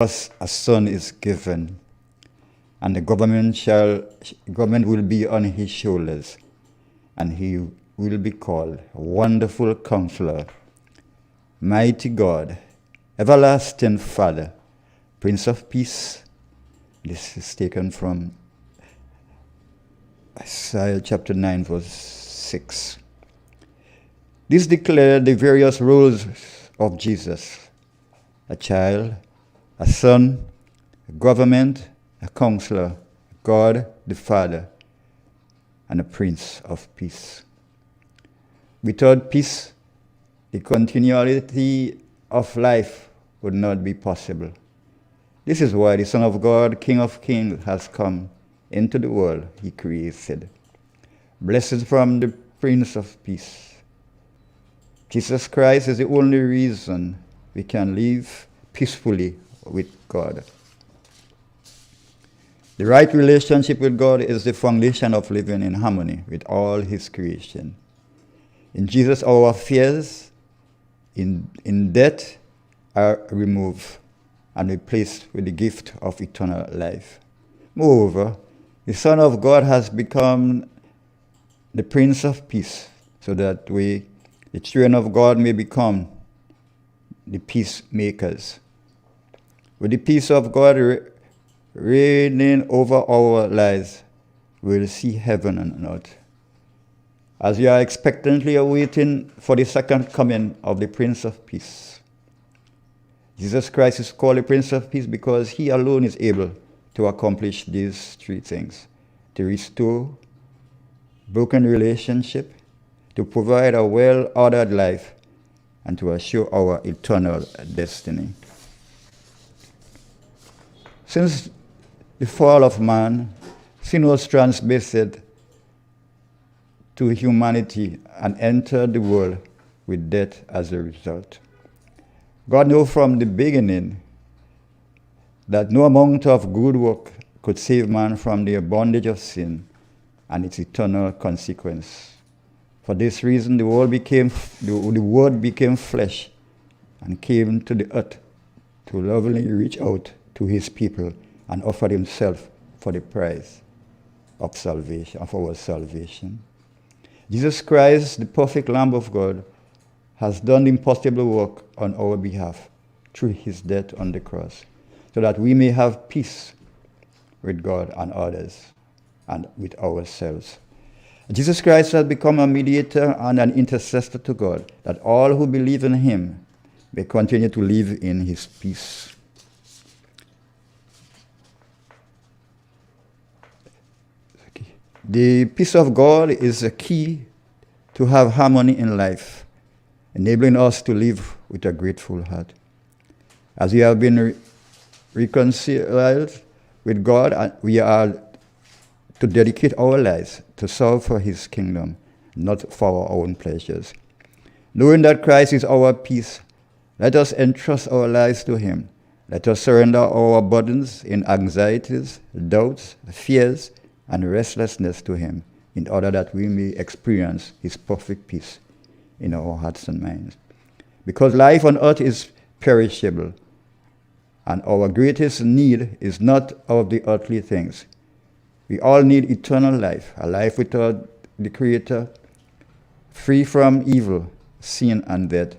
us a son is given, and the government will be on his shoulders, and he will be called Wonderful Counselor, Mighty God, Everlasting Father, Prince of Peace. This is taken from Isaiah chapter 9, verse 6. This declared the various roles of Jesus: a child, a son, a government, a counselor, God the Father, and a Prince of Peace. Without peace, the continuity of life would not be possible. This is why the Son of God, King of Kings, has come into the world he created. Blessed from the Prince of Peace. Jesus Christ is the only reason we can live peacefully with God. The right relationship with God is the foundation of living in harmony with all his creation. In Jesus, our fears in death are removed and replaced with the gift of eternal life. Moreover, the Son of God has become the Prince of Peace, so that we, the children of God, may become the peacemakers. With the peace of God reigning over our lives, we'll see heaven on earth. As we are expectantly awaiting for the second coming of the Prince of Peace. Jesus Christ is called the Prince of Peace because he alone is able to accomplish these three things: to restore broken relationship, to provide a well-ordered life, and to assure our eternal destiny. Since the fall of man, sin was transmitted to humanity and entered the world with death as a result. God knew from the beginning that no amount of good work could save man from the bondage of sin and its eternal consequence. For this reason, the Word became flesh and came to the earth to lovingly reach out to his people and offered himself for the price of salvation, of our salvation. Jesus Christ, the perfect Lamb of God, has done the impossible work on our behalf through his death on the cross, so that we may have peace with God and others and with ourselves. Jesus Christ has become a mediator and an intercessor to God, that all who believe in him may continue to live in his peace. The peace of God is a key to have harmony in life, enabling us to live with a grateful heart. As we have been reconciled with God, we are to dedicate our lives to serve for his kingdom, not for our own pleasures. Knowing that Christ is our peace, let us entrust our lives to him. Let us surrender our burdens in anxieties, doubts, fears, and restlessness to him, in order that we may experience his perfect peace in our hearts and minds. Because life on earth is perishable, and our greatest need is not of the earthly things. We all need eternal life, a life without the Creator, free from evil, sin, and death.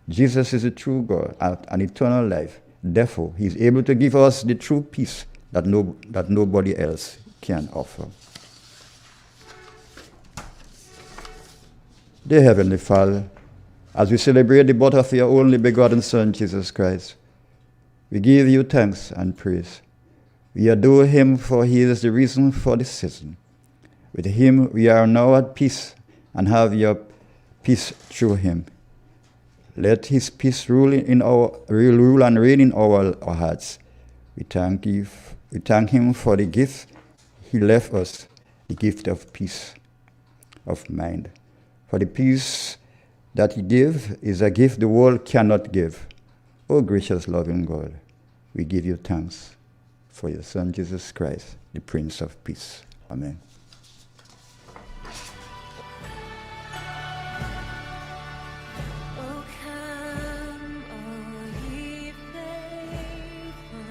Jesus is the true God, an eternal life. Therefore, he is able to give us the true peace that nobody else can offer. Dear Heavenly Father, as we celebrate the birth of your only begotten Son, Jesus Christ, we give you thanks and praise. We adore him, for he is the reason for this season. With him we are now at peace and have your peace through him. Let his peace rule and reign in our hearts. We thank him for the gift he left us, the gift of peace of mind. For the peace that he gave is a gift the world cannot give. O gracious, loving God, we give you thanks for your Son, Jesus Christ, the Prince of Peace. Amen. Oh, come, all ye faithful,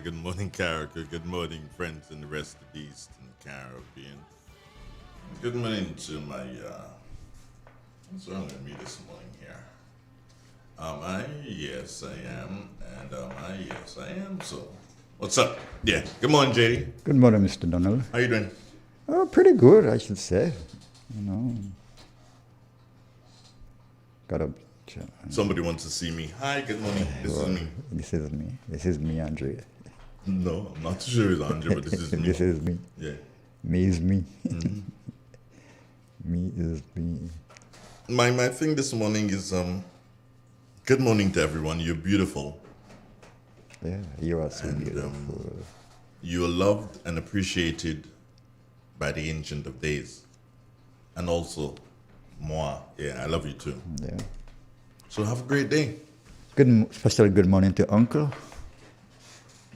Good morning, Carricker. Good morning, friends in the rest of the Eastern Caribbean. Good morning to my, what's wrong with me this morning here? I? Yes, I am. And I? Yes, I am. So, what's up? Yeah. Good morning, JD. Good morning, Mr. Donald. How you doing? Oh, pretty good, I should say. You know, got a. Somebody wants to see me. Hi, good morning. This is me. This is me. This is me, Andre. No, I'm not too sure it's Andre, but this is me. This is me. Yeah. Me is me. Me is me. My thing this morning is good morning to everyone. You're beautiful. Yeah, you are so And, beautiful. You are loved and appreciated by the Ancient of Days. And also, moi. Yeah, I love you too. Yeah. So have a great day. Special good morning to Uncle.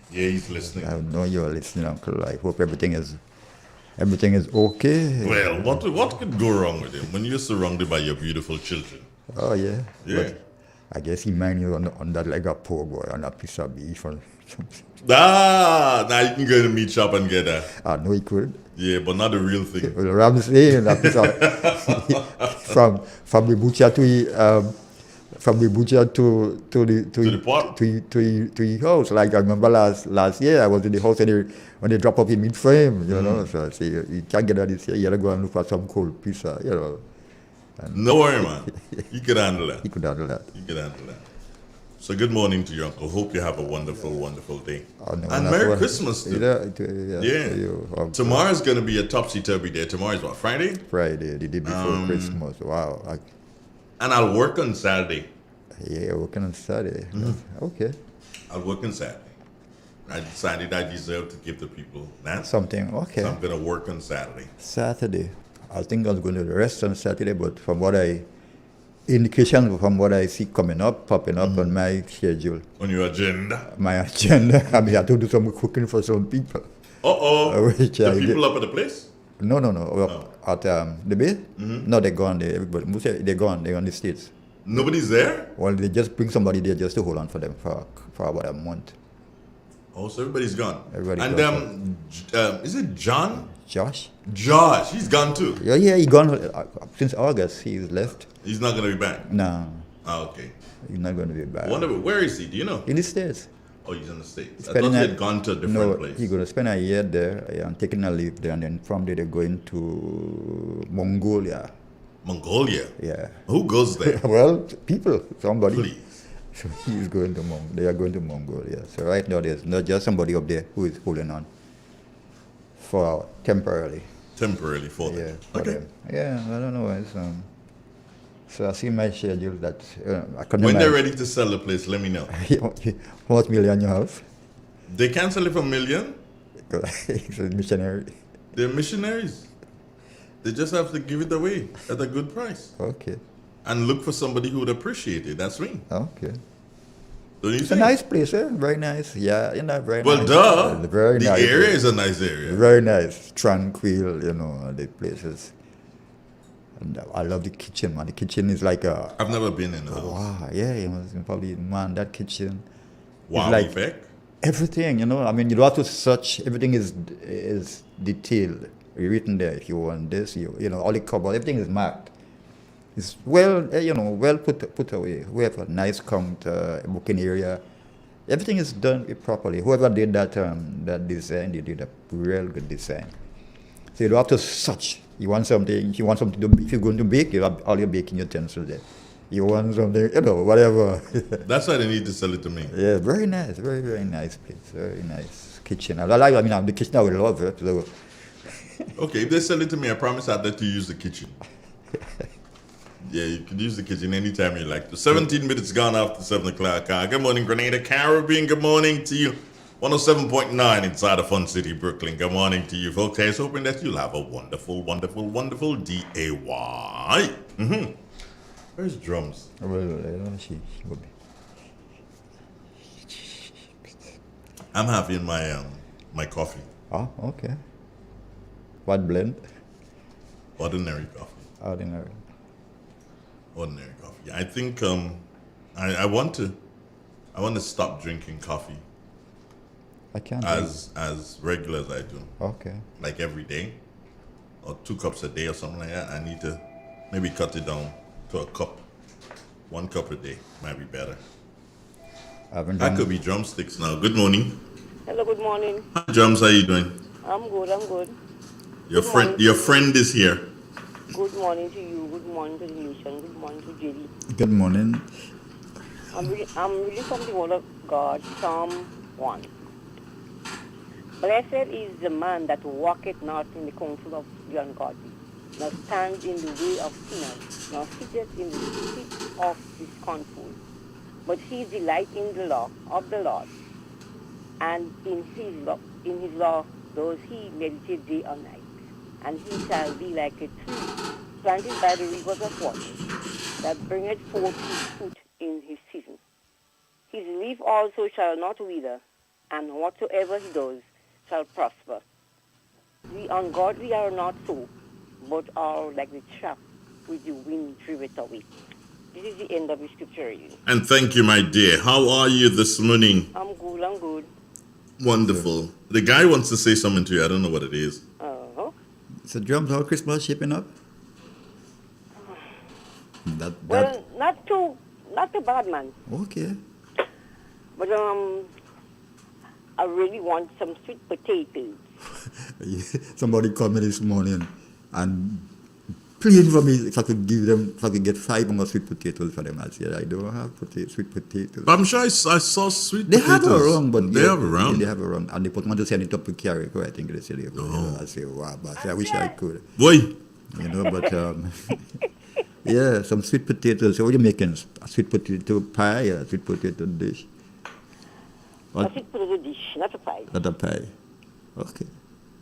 Yeah, he's listening. I know you are listening, Uncle. I hope everything is okay. Well, what could go wrong with him when you're surrounded by your beautiful children? Oh yeah. Yeah. But I guess he mind you on that like a poor boy on a piece of beef or something. Now you can go to the meat shop and get that. I know he could. Yeah, but not the real thing. Well, I'm saying that piece of from the butcher to the pot? to his house. Like I remember last year, I was in the house and when they drop off in mid frame, you know. So I say you can't get that this year. You gotta go and look for some cold pizza, you know. No worry, man. You can handle that. He could handle that. You can handle that. So good morning to your uncle. Hope you have a wonderful, wonderful day. Oh, no, And that's Merry what- Christmas too. Yeah. Yeah. To you. Tomorrow's going to be a topsy-turvy day. Tomorrow's what, Friday? Friday, the day before Christmas. Wow. And I'll work on Saturday. Yeah, working on Saturday. Mm-hmm. Okay. I'll work on Saturday. I decided I deserve to give the people that. Something. Okay. So I'm going to work on Saturday. Saturday. I think I was going to rest on Saturday, but from what I see popping up on my schedule, On your agenda. my agenda, I mean, I have to do some cooking for some people. Uh-oh. Which The I people did. up at the place? No. Well, at the base? No, they're gone. Everybody, they're gone. They're on the States. Nobody's there? Well, they just bring somebody there just to hold on for them for about a month. Oh, so everybody's gone. Everybody's and gone. Is it John? Josh? Josh, he's gone too. Yeah, he gone since August. He's left. He's not going to be back. No, Okay. he's not going to be back. Wonder where is he? Do you know? In the States. Oh, he's in the States. I Spending thought he a- had gone to a different No, place. he's going to spend a year there and taking a leave there, and then from there they're going to Mongolia. Mongolia. Yeah. Who goes there? Well, people, somebody. Please. So he's going to they are going to Mongolia. So right now there's not just somebody up there who is holding on for temporarily. Temporarily for Yeah. them. For Okay. them. Yeah, I don't know. It's, so I see my schedule that I couldn't When they're imagine ready to sell the place, let me know. how much million you have. They can't sell it for $1 million. He's a missionary. They're missionaries. They just have to give it away at a good price Okay. and look for somebody who would appreciate it. That's me. Okay. Don't you It's a think? nice place, eh? Very nice. Yeah, very Well, nice. duh. Very the nice. area is a nice area. Very nice. Tranquil, the places. And I love the kitchen, man. The kitchen is like a, I've never been in the house. wow, yeah, probably, man, that kitchen. Wow like- effect. Everything, I mean, you don't have to search. Everything is detailed. Written there. If you want this, all the cupboard, everything is marked. It's well, well put away. We have a nice counter, a booking area. Everything is done properly. Whoever did that design, they did a real good design. So you don't have to search. You want something. If you want something if you're going to bake, you have all your baking utensils there. You want something, whatever. That's why they need to sell it to me. Yeah, very nice, very, very nice place, very nice kitchen. The kitchen I would love it. So, Okay, if they sell it to me, I promise I'll let you use the kitchen. Yeah, you can use the kitchen anytime you like. 17 minutes gone after 7 o'clock. Good morning, Grenada Caribbean. Good morning to you. 107.9 inside of Fun City, Brooklyn. Good morning to you, folks. I was hoping that you'll have a wonderful, wonderful, wonderful day. Where's drums? well, she would be. I'm having my coffee. Oh, okay. What blend? Ordinary coffee. Ordinary. Ordinary coffee. I think I want to stop drinking coffee. I can't drink. as regular as I do, Okay. like every day, or 2 cups a day or something like that. I need to maybe cut it down to a cup, 1 cup a day might be better. I haven't That done could be drumsticks now. Good morning, Hello, good morning. hi Drums. How you doing? I'm good, I'm good. Your Good friend, morning. your friend is here. Good morning to you, good morning to the nation, good morning to Judy. Good morning. I'm reading from the Word of God, Psalm 1. Blessed is the man that walketh not in the counsel of the ungodly, nor stands in the way of sinners, nor sitteth in the seat of the scornful. But he delight in the law of the Lord, and in his law does he meditate day and night. And he shall be like a tree planted by the rivers of water, that bringeth forth his fruit in his season. His leaf also shall not wither, and whatsoever he does shall prosper. The ungodly are not so, but are like the chaff which the wind driveth away. This is the end of the scripture reading. And thank you, my dear. How are you this morning? I'm good, I'm good. Wonderful. The guy wants to say something to you. I don't know what it is. Uh-huh. So Drums, how Christmas shaping up? That Well, not too bad, man. okay. But I really want some sweet potatoes. Somebody called me this morning and pleading for me if I could get 5 more sweet potatoes for them. I said, I don't have sweet potatoes. But I'm sure I saw sweet They potatoes. have it around, but they have it yeah, around. they have it around, and they put want to send it up to Carrico. I think they said it. I say, wow, but I wish I could, Boy, but yeah, some sweet potatoes. So what are you making? A sweet potato pie or a sweet potato dish? A What? sweet potato dish, not a pie. Not a pie. Okay.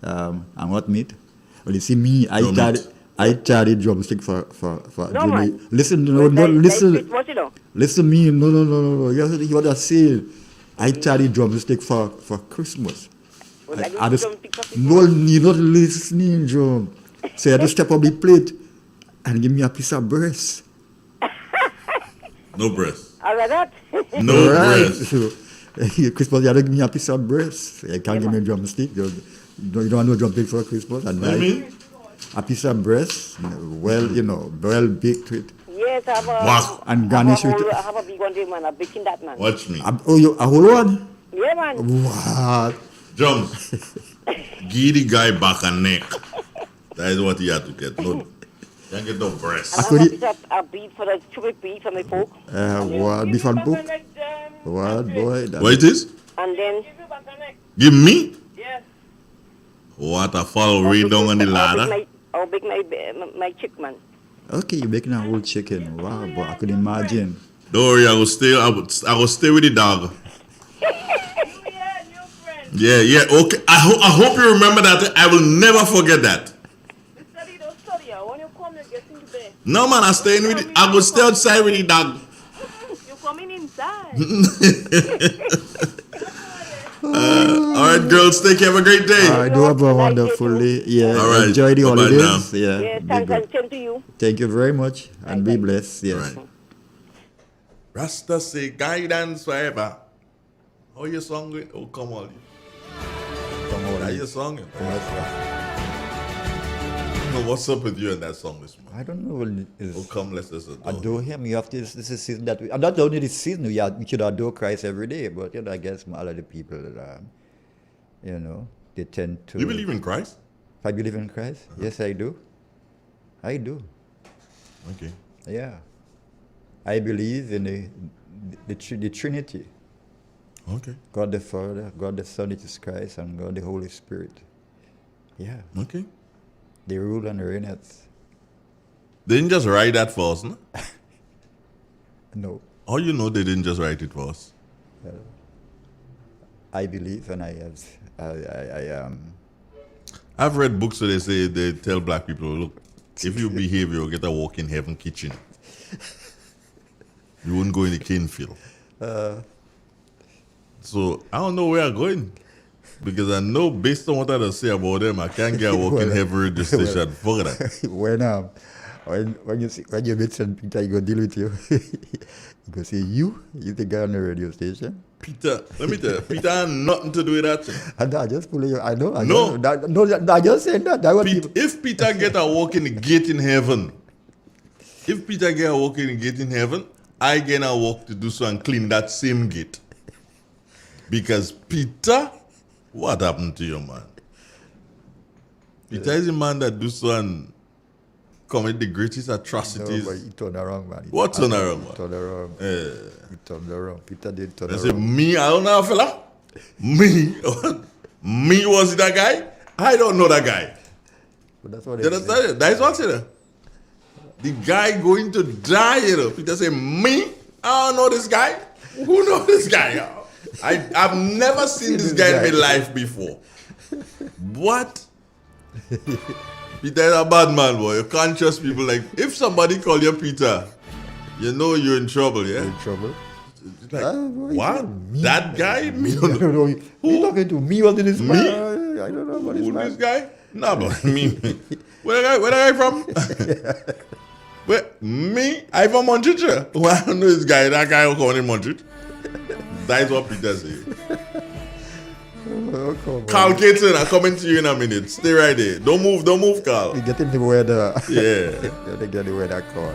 And what meat? Well, you see me, No meat. I charge drumstick for No, Jimmy. man. Listen, Well, that is listen. sweet, what you know? Listen me, no. You hear what I say. I carry drumstick for Christmas. Well, I I don't just, pick up no, you're not listening, John. So I just step on the plate and give me a piece of breast. no breast. All right, that. No Right. breast. So, Christmas, you have to give me a piece of breast. You can't give me a drumstick. You don't want no drumstick for Christmas. And What do you mean? a piece of breast, well baked with. Yes, I have a, Wow. And garnish with I have a big one there, man. I'm baking that, man. Watch me. A whole one? Yeah, man. What? Drums. Give the guy back a neck. That is what he had to get. No, can't get no breast. And I could have a eat- piece of a beef for the stupid beef for my folk. What? Beef and book? What, boy? What it is? And then Give me? yes. What a fall way down on the ladder. I'll bake my chick, man. Okay, you're making a whole chicken. Wow, boy, I could imagine. Don't worry, I will stay with the dog. Yeah, okay. I hope you remember that. I will never forget that. No man, I will stay outside with the dog. You're coming inside. All right, girls, take care. Have a great day. I do have a wonderful day. Yeah, All right, enjoy the bye-bye holidays. now. Yeah, Yes, be thanks good. and same to you. Thank you very much and be blessed. Yes. Right. Rasta say guidance forever. How you song going? Oh, come on. Come on, How you song? What's up with you in that song this morning? I don't know. Well, Oh, it's, come, let's just adore. adore Him. You have to. This is season that. And not only this season. We should adore Christ every day. But I guess a lot of the people, they tend to. You believe in Christ? If I believe in Christ, yes, I do. I do. Okay. Yeah. I believe in the Trinity. Okay. God the Father, God the Son, Jesus Christ, and God the Holy Spirit. Yeah. Okay. They rule and reign at. They didn't just write that for us, no? No. How you know they didn't just write it for us? I believe, and I I've read books where they tell black people, look, if you behave, you'll get a walk in heaven kitchen. You wouldn't go in the cane field. So I don't know where I'm going. Because I know based on what I say about them, I can't get a walk in heaven registration for that. when When you meet St. Peter, he go deal with you. He go say, you the guy on the radio station. Peter, let me tell you, Peter had nothing to do with that thing. And I just pulling you. I know. No. I just saying that. That what people. If Peter get a walk in the gate in heaven, if Peter get a walk in the gate in heaven, I get a walk to do so and clean that same gate. Because Peter, what happened to you, man? Peter is a man that do so and commit the greatest atrocities. No, but he turned around, man. What turned around, man? He turned around. He turned around. Peter did turn I say, around. me, I don't know, fella. Me, me was that guy? I don't know that guy. But that's what You understand? That's what I said. The guy going to die, you know. Peter say, me? I don't know this guy. Who knows this guy? I've never seen this guy in my life before. What? Peter is a bad man, boy. You can't trust people like. If somebody call you Peter, you know you're in trouble, yeah? in trouble. It's like, Boy, what? me. That guy? Me? I don't know. You talking to me? What is this Me? man? I don't know what this Who man. this guy? Nah, but me. Where the guy from? Where me? I from Montreal. Well, I don't know this guy. That guy who come in Montreal. That is what Peter said. Oh, come on. Carl Caton, I'm coming to you in a minute. Stay right there. Don't move, Carl. You getting the weather. Yeah. They get the weather call.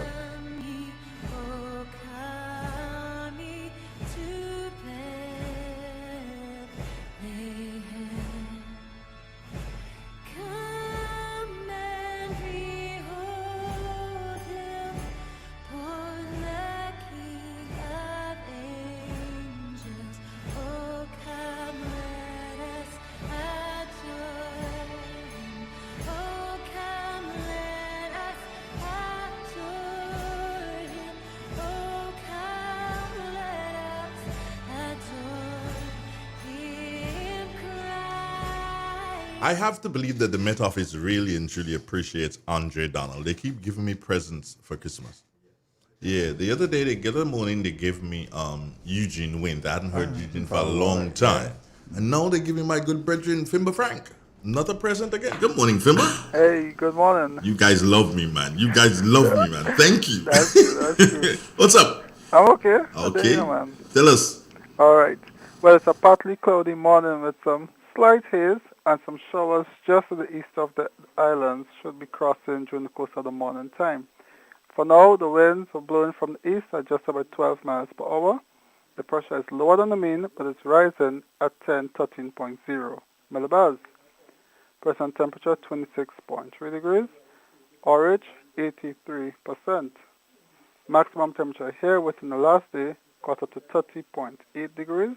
I have to believe that the Met Office really and truly appreciates Andre Donald. They keep giving me presents for Christmas. Yeah, the other day, the other morning, they gave me Eugene Wynn. I hadn't heard Eugene for a long time. And now they're giving my good brethren, Fimba Frank. Another present again. Good morning, Fimba. Hey, good morning. You guys love me, man. You guys love me, man. Thank you. That's good. What's up? I'm okay. Okay. How are you, man? Tell us. All right. Well, it's a partly cloudy morning with some slight haze and some showers just to the east of the islands should be crossing during the course of the morning time. For now, the winds are blowing from the east at just about 12 miles per hour. The pressure is lower than the mean, but it's rising at 13.0 millibars. Present temperature 26.3 degrees. Orange 83%. Maximum temperature here within the last day got up to 30.8 degrees,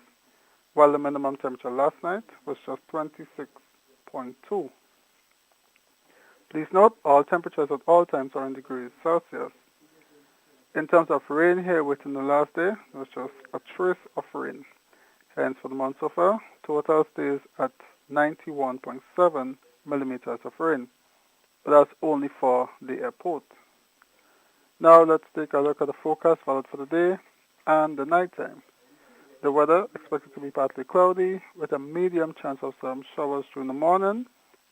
while the minimum temperature last night was just 26.2. Please note, all temperatures at all times are in degrees Celsius. In terms of rain here within the last day, there was just a trace of rain. Hence, for the month so far, total stays at 91.7 millimeters of rain. But that's only for the airport. Now let's take a look at the forecast valid for the day and the nighttime. The weather expected to be partly cloudy with a medium chance of some showers during the morning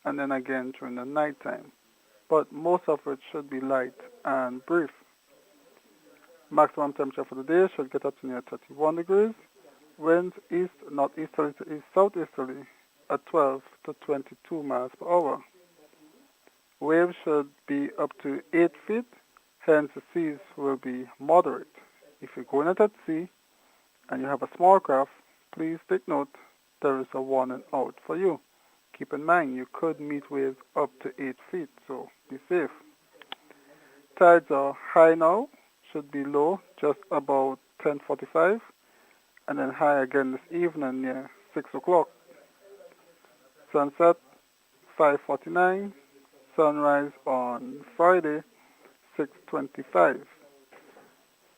and then again during the nighttime, but most of it should be light and brief. Maximum temperature for the day should get up to near 31 degrees. Winds east, northeasterly to east southeasterly at 12 to 22 miles per hour. Waves should be up to 8 feet, hence the seas will be moderate. If you're going out at sea and you have a small craft, please take note there is a warning out for you. Keep in mind you could meet waves up to 8 feet, so be safe. Tides are high now, should be low just about 10:45, and then high again this evening near 6 o'clock. Sunset 5:49, sunrise on Friday 6:25.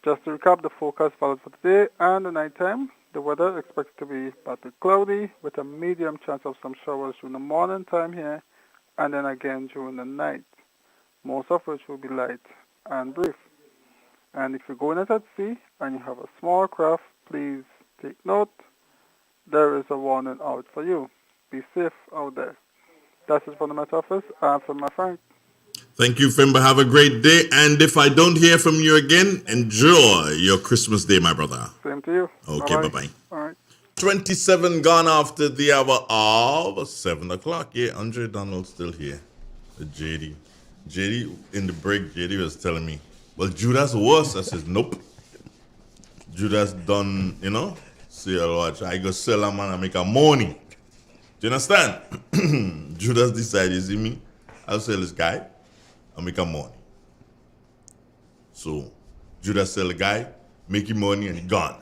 Just to recap the forecast valid for today and the nighttime, the weather expected to be partly cloudy with a medium chance of some showers during the morning time here and then again during the night, most of which will be light and brief. And if you're going out at sea and you have a small craft, please take note, there is a warning out for you. Be safe out there. That's it from the Met Office. I'm from my Frank. Thank you, Femba. Have a great day. And if I don't hear from you again, enjoy your Christmas day, my brother. Same to you. Okay, bye-bye. All right. 27 gone after the hour of 7 o'clock. Yeah, Andre Donald still here. JD. JD, in the break, JD was telling me, well, Judas was. I said, nope. Judas done, see a watch. I go sell a man and make a money. Do you understand? Judas decided, you see me? I'll sell this guy and make a money. So, Judas sell the guy, make him money, and he gone.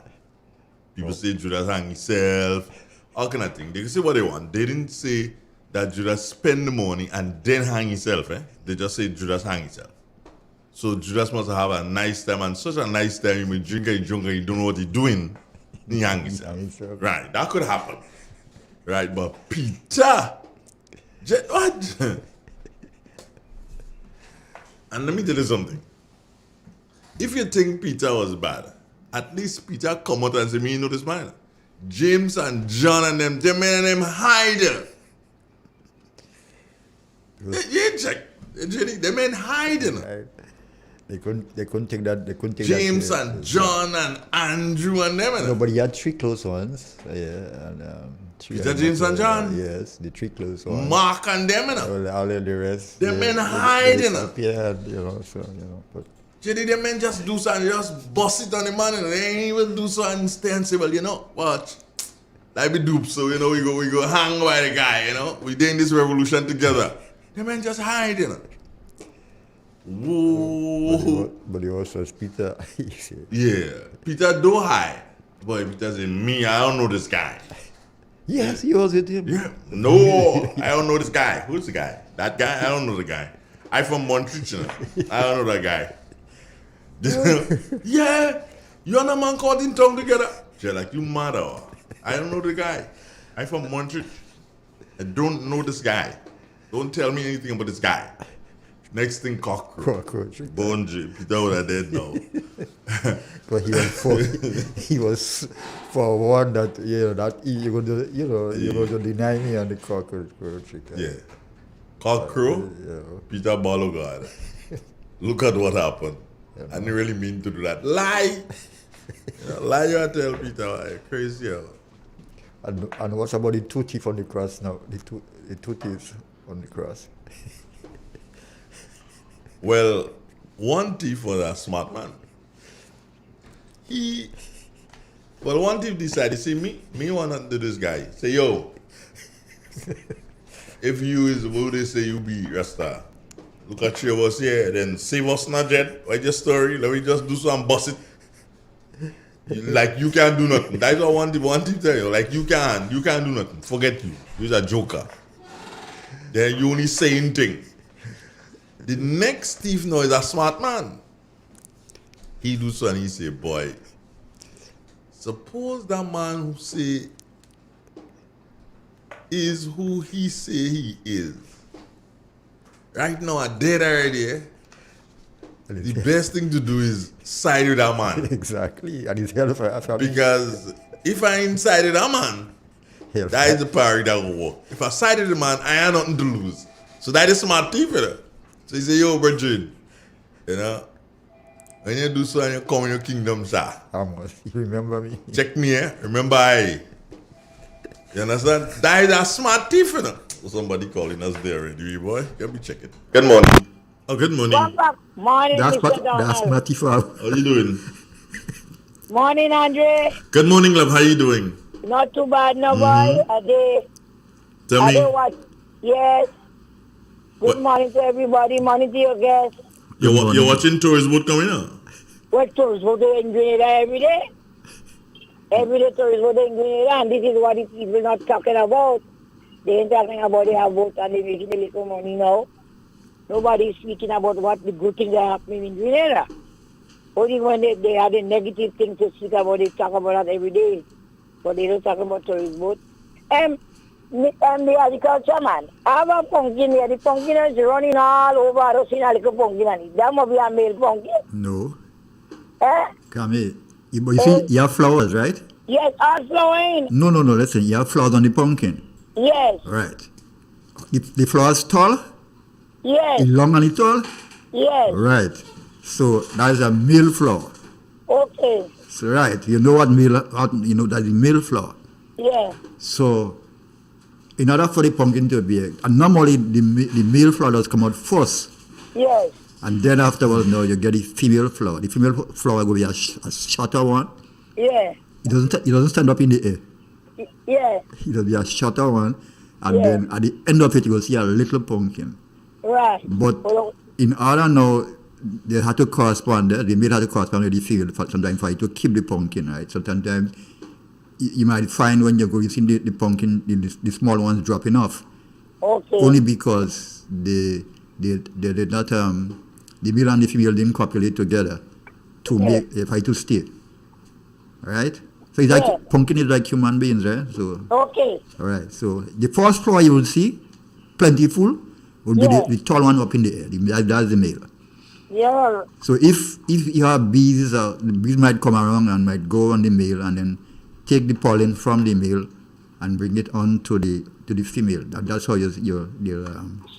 People say Judas hang himself, all kind of thing. They can say what they want. They didn't say that Judas spend the money and then hang himself. They just say Judas hang himself. So Judas must have a nice time, and such a nice time, you may drink and drunk and you don't know what he's doing, he hang himself. Right, that could happen. Right, but Peter, what? And let me tell you something. If you think Peter was bad, at least Peter come out and say, me, you know this man. James and John and them men and them hide. You check. Them men hiding. Right. They couldn't take that. They couldn't take James that. and John and Andrew and them. No, but he had three close ones. Yeah, and Peter, James, and John. Yes, the three close ones. Mark and them. All of the rest. Them men hiding. Disappeared, but. JD, them men just do something, just bust it on the man, and they ain't even do something and stay and say, well, watch. Like we dupe, so, we go hang by the guy, We doing this revolution together. Them men just hiding. Whoa. But he also says, Peter, he said. Yeah, Peter do hide. Boy, Peter said, me, I don't know this guy. Yes, he was with him. Yeah. No, I don't know this guy. Who's the guy? That guy? I don't know the guy. I from Montreal. I don't know that guy. Yeah, you and a man caught in tongue together. You're like, you mad or? I don't know the guy. I from Montreal. I don't know this guy. Don't tell me anything about this guy. Next thing, cockroach. Bonji. Peter would have dead now. But he was for one that you're going to deny me on the cockroach. Yeah. Cockroach. Yeah. Peter Balogard. Look at what happened. I didn't really mean to do that. Lie! Lie, you tell Peter. Crazy. And what about the two thieves on the cross now? The two thieves on the cross. Well, one thief was a smart man. One thief decided, see, me want to do this guy. Say, yo, if you is who they say you be, Rasta. Look at three of us here, then save us not yet. Write your story, let me just do some bust it. Like you can't do nothing. That's what one tip tell you. Like you can't do nothing. Forget you. You're a joker. Then you only saying things. The next thief now is a smart man. He do so and he say, boy, suppose that man who say is who he say he is. Right now, I dead already. The best thing to do is side with that man. Exactly. And he's hell for Because if I inside with that man, that is the party that will work. If I side with the man, I have nothing to lose. So that is smart thief. So he say, yo, Bridget, when you do so and you come in your kingdom, sir. You remember me? Check me, remember I. You understand? That is a smart thief, Somebody calling us there already, boy. Can be checking. Good morning. Oh, good morning. Morning, That's Mr. Donald. Matty for. How you doing? Morning, Andre. Good morning, love. How you doing? Not too bad, no boy. Tell me. What? Yes. Good morning to everybody. Morning to your guests. You're watching tourist boat coming out? What tourist boat in Grenada every day? Every day tourist boat in Grenada, and this is what the people not talking about. They ain't talking about they have boat and they making a little money now. Nobody is speaking about what the good things are happening in Grenada. Only when they have the negative things to speak about, they talk about that every day. But they don't talk about tourist boat. And the agriculture man, I have a pumpkin here. The pumpkin is running all over. I don't see a little pumpkin on it. That must be a male pumpkin. No. Come here. You see, you have flowers, right? Yes, all flowering. No. Listen, you have flowers on the pumpkin. Yes. Right. The flowers tall? Yes. It's long and it's tall? Yes. Right. So that is a male flower. Okay. So right. You know what you know that is male flower. Yeah. So in order for the pumpkin to be and normally the male flower does come out first. Yes. And then afterwards now you get the female flower. The female flower will be a shorter one. Yeah. It doesn't stand up in the air. Yeah. It will be a shorter one. And Yeah. then at the end of it you will see a little pumpkin. Right. But Well, in order now, they had to correspond, the male had to correspond with the female sometimes for you to keep the pumpkin, right? So sometimes you might find when you go, you see the pumpkin, the small ones dropping off. okay. Only because they did not, the male and the female didn't copulate together to make, for it to stay. Right? So it's like, Yeah. pumpkin is like human beings, right? So, Okay. all right. So the first flower you will see, plentiful, will be Yeah. the tall one up in the air. That's the male. Yeah. So if you have bees, the bees might come around and might go on the male and then take the pollen from the male and bring it on to the female. That's how your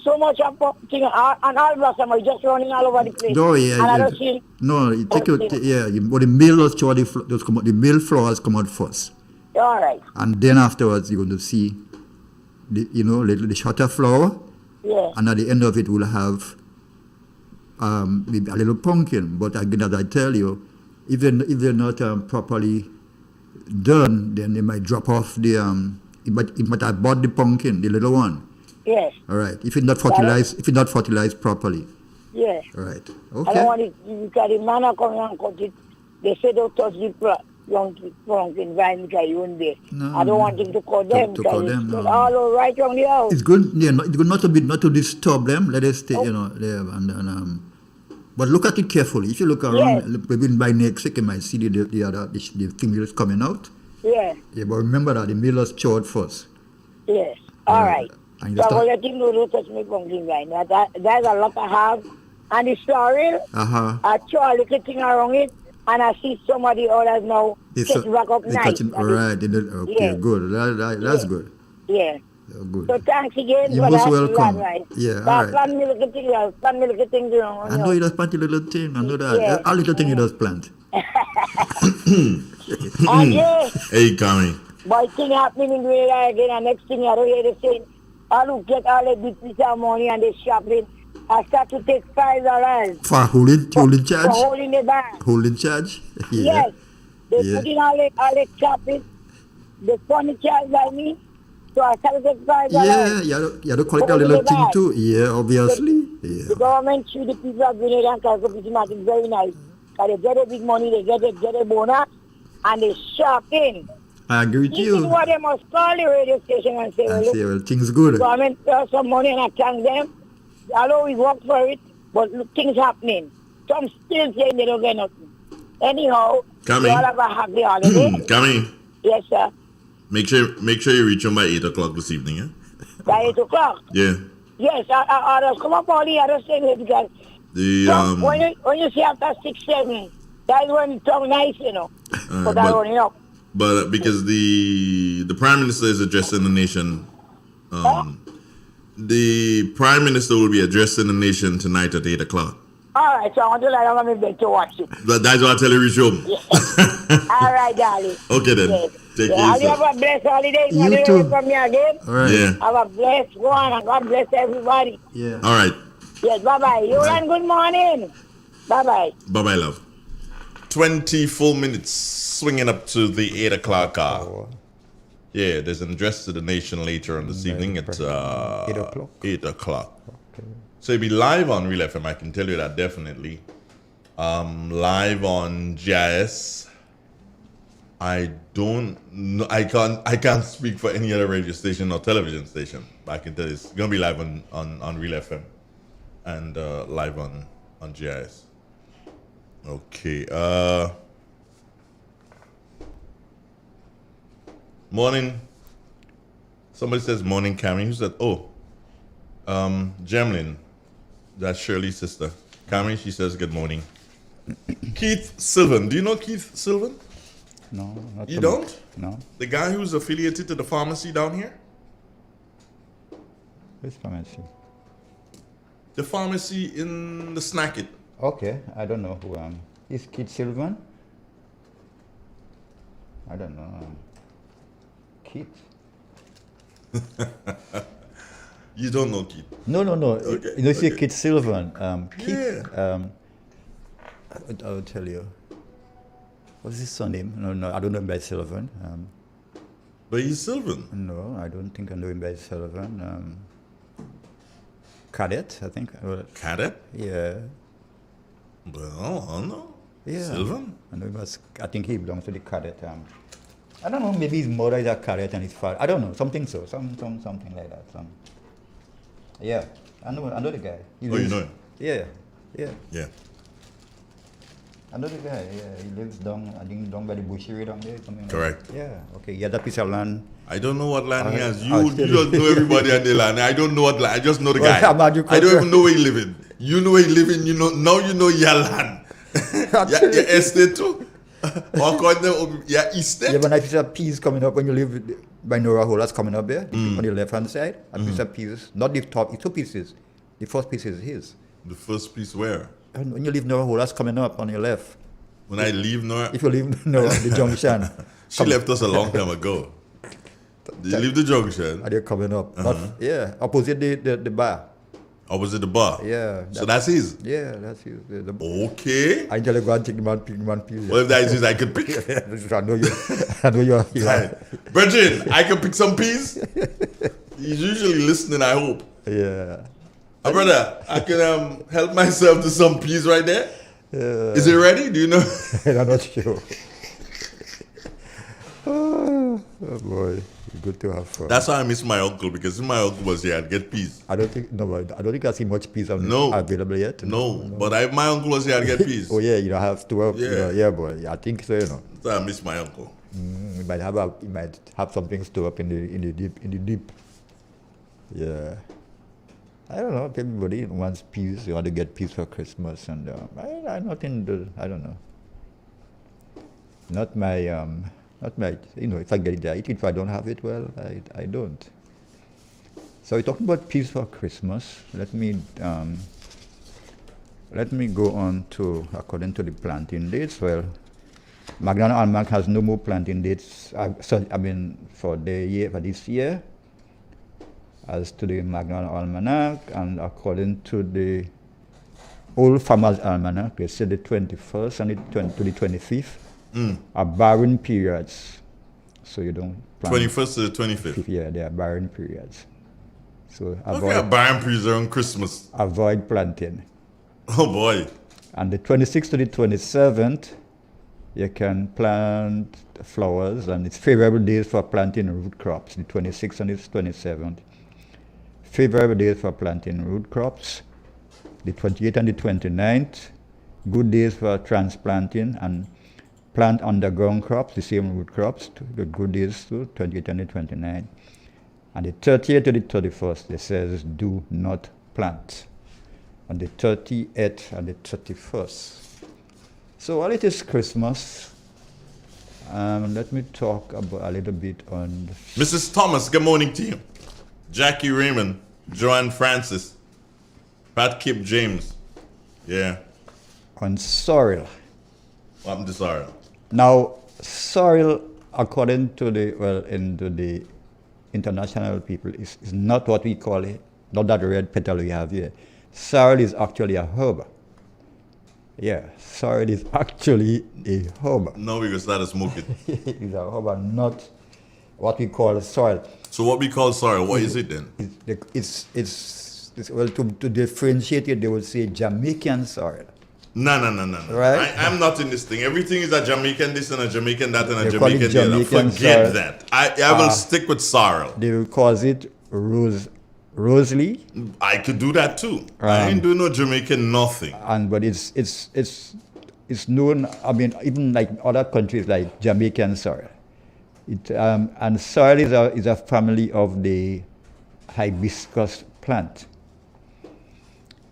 So much of thing and all blossom are just running all over the place. no, yeah, And I yeah. don't see. No, you take Okay. but the male does show those come out, the male flowers come out first. All right. And then afterwards you're going to see the shorter flower, Yeah. and at the end of it we'll have maybe a little pumpkin. But again, as I tell you, if they're not properly done, then they might drop off the it might have bought the pumpkin, the little one. Yes. All right. If it's not fertilized properly. Yes. All right. I don't Okay. want it because the man are coming and cut it. They say don't touch the pumpkin vine because you won't be. No, I don't want him to cut them to because cut them, it's no. all over right on the house. It's good. Yeah, it's good not to disturb them. Let us stay, there and but look at it carefully. If you look around, maybe by next week you might see the females coming out. Yeah. Yeah, but remember that the male is chewed first. Yes. All right. And So you I will start, let him know don't touch my pumpkin vine. There's a lot I have. And the story, I throw a little thing around it and I see somebody others now take back up nice. Right. Okay, Yeah. good. That's good. Yeah. Good. So thanks again You're for most that. welcome. Right. Yeah, all That right. plant me little thing, plant me little thing, I know you just plant a little thing. I know that. Yeah. All little thing you just plant. And yeah, Hey, Kami. boy, thing happening in Grenada again, and next thing I don't hear the saying, I look get all the big piece of money and they shopping. I start to take $5 For holding for charge? holding the bag. Holding charge? Yeah. Yes. They Yeah. put in all the shopping, the furniture by me, so I start to take $5. Yeah, you have to collect a little thing too. Yeah, obviously. The Yeah. government should the people of Grenada and Calcutta very nice. Because they get a big money, they get a bonus, and they shopping. I agree with This is you. what they must call the radio station and say, I well, say, look, well, things good. government pay us some money and I thank them. Although we work for it, but look, things happening. Some still saying they don't get nothing. Anyhow, Come we in. all have a happy holiday. Kami, Yes, sir. make sure you reach home by 8 o'clock this evening, eh? By 8 o'clock. Yeah. Yes, I just come up all the other things because The when you see after 6, 7, that's when it's so nice, but I running up. but because the Prime Minister is addressing the nation, the Prime Minister will be addressing the nation tonight at 8 o'clock. All right, so I want to lie down on my bed to watch it. That's why I tell you reach home. All right, darling. Okay then. Yes. Take Yeah, care. have a blessed holiday. You Holiday too. from me again. All right. Yeah. Have a blessed one and God bless everybody. Yeah. All right. Yes, bye-bye. You and good morning. Bye-bye. Bye-bye, love. 20 full minutes swinging up to the 8 o'clock hour. Yeah, there's an address to the nation later on this evening at 8 o'clock. 8 o'clock. So you'll be live on Real FM, I can tell you that definitely. Live on GIS. I don't know, I can't speak for any other radio station or television station, but I can tell you it's gonna be live on Real FM and live on GIS. Okay. Morning. Somebody says morning, Cami. Who said, Gemlin. That's Shirley's sister. Cami, she says good morning. Keith Sylvan. Do you know Keith Sylvan? No, not You so don't? much. No. The guy who's affiliated to the pharmacy down here? Which pharmacy? The pharmacy in the Snacket. Okay, I don't know who. Is Keith Sylvan? I don't know. Keith? You don't know Keith. No. Okay, You know, see okay. Keith Sylvan. Keith. Yeah. I'll tell you. What's his surname? No, I don't know him by Sylvan. But he's Sylvan. No, I don't think I know him by Sylvan. Cadet, I think. Cadet? Yeah. Well, I don't know. Yeah. Sylvan? I think he belongs to the cadet. I don't know, maybe his mother is a cadet and his father. I don't know, something so. Something like that. Yeah. I know the guy. He Oh, you lives- know him? Yeah. Yeah. I know the guy, yeah. He lives down by the bushery down there. Something Correct. Like that. Yeah. Okay, yeah, that piece of land. I don't know what land he has. I'll You tell just know everybody at the land. I don't know what land. I just know the Well, guy. I'm agriculture. I don't even know where he living. You know where he living. You know now. You know your land. your estate too. Or call them your estate. Yeah, when I piece of peas coming up when you live by Nora Hole, that's coming up there on the left hand side. A piece of peas, not the top, it's 2 pieces. The first piece is his. The first piece where? And when you leave Nora Hole, that's coming up on your left. When I leave Nora, If you leave Nora, the junction, she left us a long time ago. You leave the junction. and they're coming up. Not, yeah, opposite the bar. Or was it the bar? Yeah. So that's his. Yeah, that's his. Okay. I tell you, go and take the one piece. Well, if that is his, I could pick. I know you. I know you're. Brethren, I can pick some peas. He's usually listening, I hope. Yeah. Brother, I can help myself to some peas right there. Yeah. Is it ready? Do you know? I'm not sure. Oh boy, good to have fun. That's why I miss my uncle, because if my uncle was here, I'd get peas. I don't think I see much peas No. available yet. No, but if my uncle was here, I'd get peas. Oh yeah, you don't have to. Yeah. Yeah, boy. I think so. You know, So I miss my uncle. you might have something stored up in the deep. Yeah. I don't know. Everybody wants peas. You want to get peas for Christmas, and I'm not in the. I don't know. Not my. You know, if I get it, I eat it. If I don't have it, well, I don't. So we're talking about peas for Christmas. Let me go on to, according to the planting dates. Well, Magnan Almanac has no more planting dates. For this year, as to the Magnan Almanac, and according to the Old Farmer's Almanac, they say the 21st and to the 25th are barren periods. So you don't plant. 21st to the 25th. Yeah, they are barren periods. So Okay, barren peas around Christmas. avoid planting. Oh boy. And the 26th to the 27th, you can plant flowers, and it's favorable days for planting root crops, the 26th and the 27th. Favorable days for planting root crops, the 28th and the 29th. Good days for transplanting and plant underground crops, the same root crops, the good days too, 28th and the 29th. And the 30th to the 31st, it says do not plant. On the 30th and the 31st. So while it is Christmas, let me talk about a little bit on Mrs. Thomas, good morning to you. Jackie Raymond, Joanne Francis, Pat Kip James. Yeah. on soil. What happened to sorrow? Now, soil, according to the international people, is not what we call it, not that red petal we have here. Soil is actually a herb. Yeah, soil is actually a herb. No, we can start smoking. It's a herb and not what we call soil. So what we call sorrow, what is it then? Well, to differentiate it, they would say Jamaican soil. No. Right? I'm not in this thing. Everything is a Jamaican this and a Jamaican that and a They call it Jamaican the other. Jamaican Forget sorrel. that. I will stick with sorrel. They will call it Rosalie, I could do that too. I ain't doing no Jamaican nothing. but it's known. I mean, even like other countries like Jamaican soil. And soil is a family of the hibiscus plant,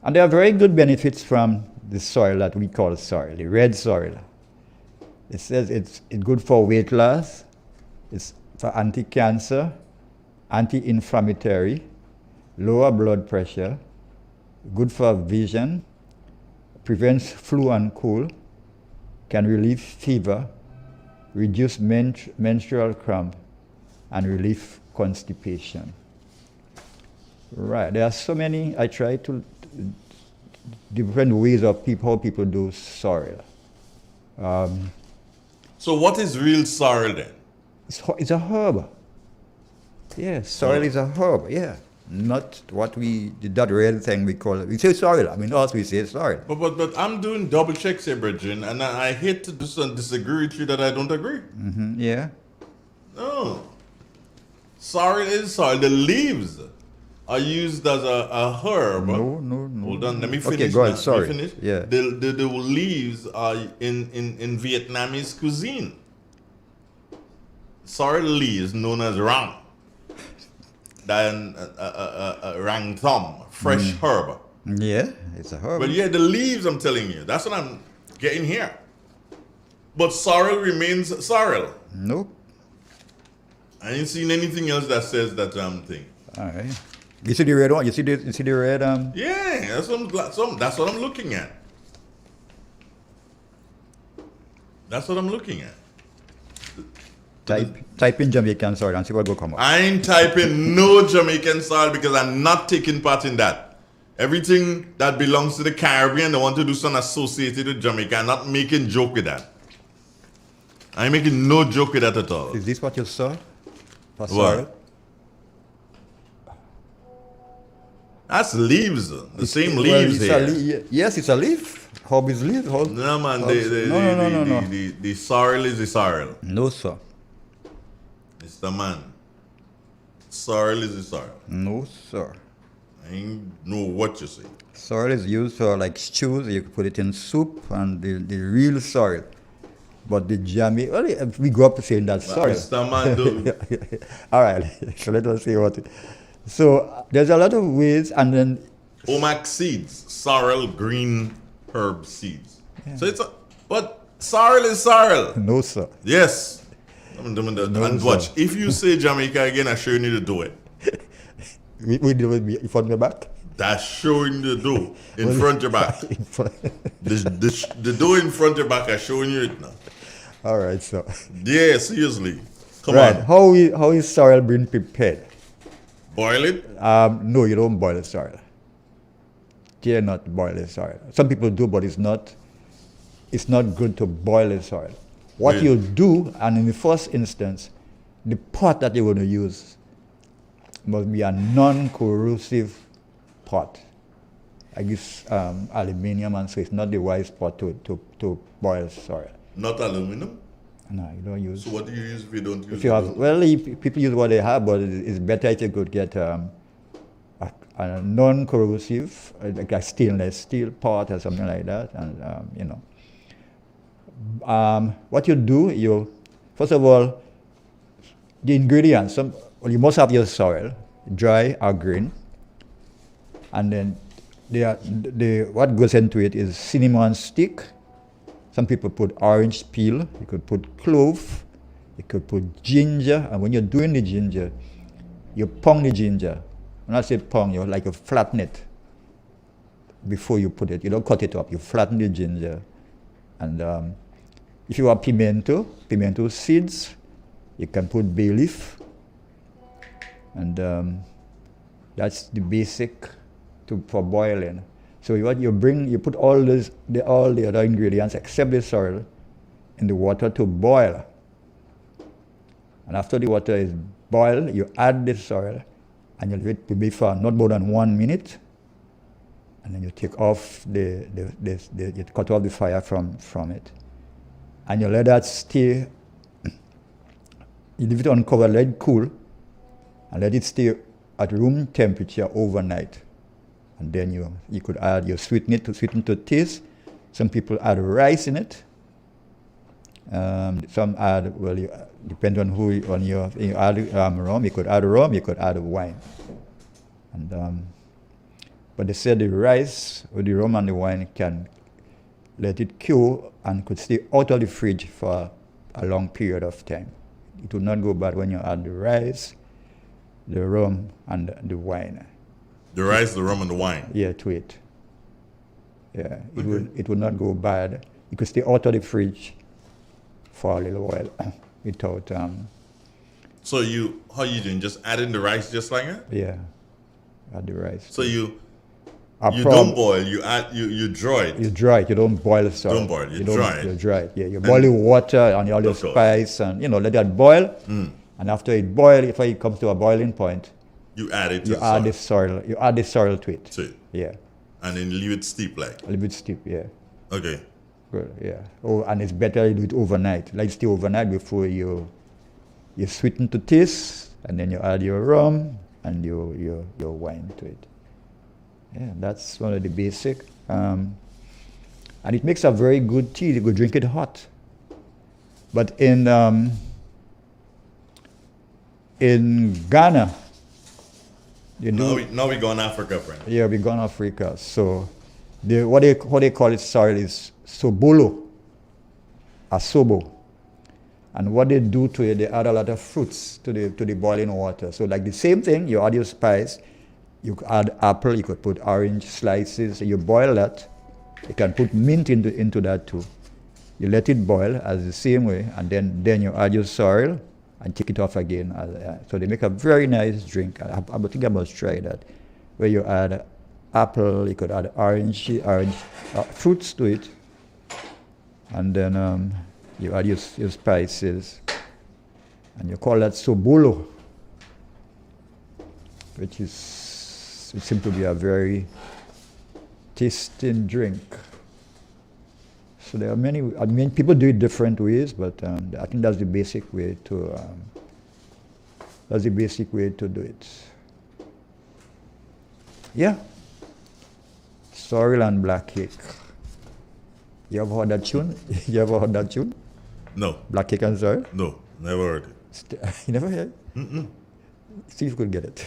and there are very good benefits from the soil that we call soil, the red soil. It says it's good for weight loss, it's for anti-cancer, anti-inflammatory, lower blood pressure, good for vision, prevents flu and cold, can relieve fever, reduce menstrual cramp, and relieve constipation. Right, there are so many. I try to different ways of how people do sorrel. So what is real sorrel then? It's a herb. Yeah, sorrel is a herb. Yeah, not what that red thing we call it. We say sorrel. I mean, us we say sorrel. But I'm doing double checks here, Bridget, and I hate to disagree with you that I don't agree. Yeah. No. Sorrel is sorrel. The leaves are used as a herb. No. Hold on, let me finish. Okay, go ahead. now. Sorry. Let me finish. Yeah. The leaves are in Vietnamese cuisine. Sorrel leaves known as rang. Then rang thom, fresh herb. Yeah, it's a herb. But yeah, the leaves, I'm telling you, that's what I'm getting here. But sorrel remains sorrel. Nope. I ain't seen anything else that says that thing. All right. You see the red one? You see the red Yeah, that's what I'm looking at. That's what I'm looking at. type in Jamaican sorrel and see what will come up. I ain't typing no Jamaican sorrel because I'm not taking part in that. Everything that belongs to the Caribbean, they want to do something associated with Jamaica. I'm not making joke with that. I ain't making no joke with that at all. Is this what you saw? For What? sorrel? That's leaves. The same Well, leaves it's a here. yes, it's a leaf. Herb is leaf. No man, No. the sorrel is the sorrel. No, sir. It's the man. Sorrel is the sorrel. No, sir. I ain't know what you say. Sorrel is used for like stews. You can put it in soup and the real sorrel. But the Jamaican, well, we grew up saying that sorrel. Mr. Man, do. All right, so let us see what. So there's a lot of ways, and then Omac seeds, sorrel green herb seeds. So but sorrel is sorrel. no, sir. Yes. And watch, if you say Jamaica again, I'm showing you the do it. We do it in front of my back. That's showing you the do in front of your back. The do in front of your back, I'm showing you it now. All right, so Yeah, seriously. Come right, on. how is sorrel being prepared? Boil it. No, you don't boil the sorrel. Dare not boil the sorrel. Some people do, but it's not good to boil the sorrel. What Really? you'll do, and in the first instance, the pot that you're going to use must be a non-corrosive pot. I use aluminium, and so it's not the wise pot to boil sorrel. Not aluminum. No, you don't use. So what do you use if you don't use If you have, aluminum? well, people use what they have, but it's better if you could get a non-corrosive, like a stainless steel pot or something like that, and what you do, first of all, the ingredients. You must have your sorrel, dry or green, and then what goes into it is cinnamon stick. Some people put orange peel. You could put clove. You could put ginger. And when you're doing the ginger, you pound the ginger. When I say pound, you like you flatten it before you put it. You don't cut it up. You flatten the ginger. And if you have pimento seeds, you can put bay leaf. And that's the basic for boiling. So what you put all the other ingredients except the sorrel in the water to boil. And after the water is boiled, you add the sorrel and you leave it to be for not more than 1 minute. And then you take off you cut off the fire from it. And you let that stay. You leave it uncovered, let it cool, and let it stay at room temperature overnight. And then you could add, you sweeten to taste. Some people add rice in it. Some add, depends on you add rum. You could add rum, you could add wine. And but they said the rice with the rum and the wine can let it cure and could stay out of the fridge for a long period of time. It will not go bad when you add the rice, the rum, and the wine. The rice, the rum, and the wine. Yeah, to it. Yeah, it would not go bad. It could stay out of the fridge for a little while without So how you doing? Just add in the rice just like that? yeah, add the rice. So you A don't boil. You add you draw it. You dry it. You don't boil the sauce. Don't boil, you dry it. You dry it. Yeah, you boil the water and all your Of course. spice and let that boil. And after it boils, if it comes to a boiling point, You add it to you the add sauce. the sorrel. You add the sorrel to it. To it. Yeah, And then leave it steep like. a little bit steep. Yeah, Okay. good. Yeah. Oh, and it's better you do it overnight. Like stay overnight before you sweeten to taste, and then you add your rum and your wine to it. Yeah, that's one of the basic. And it makes a very good tea. You could drink it hot. But in Ghana, Now we go in Africa, friend. yeah, we gone Africa. So what they call it sorrel is sobolo, asobo. And what they do to it, they add a lot of fruits to the boiling water. So like the same thing, you add your spice, you could add apple, you could put orange slices, you boil that. You can put mint into that too. You let it boil as the same way, and then you add your sorrel and take it off again. So they make a very nice drink. I think I must try that. Where you add apple, you could add orange fruits to it, and then you add your spices, and you call that sobolo, which seems to be a very tasting drink. So there are many. I mean, people do it different ways, but I think that's the basic way to. That's the basic way to do it. Yeah. Sorrel and black cake. You ever heard that tune? You ever heard that tune? No. Black cake and sorrel? No. Never heard it. You never heard? See if you could get it.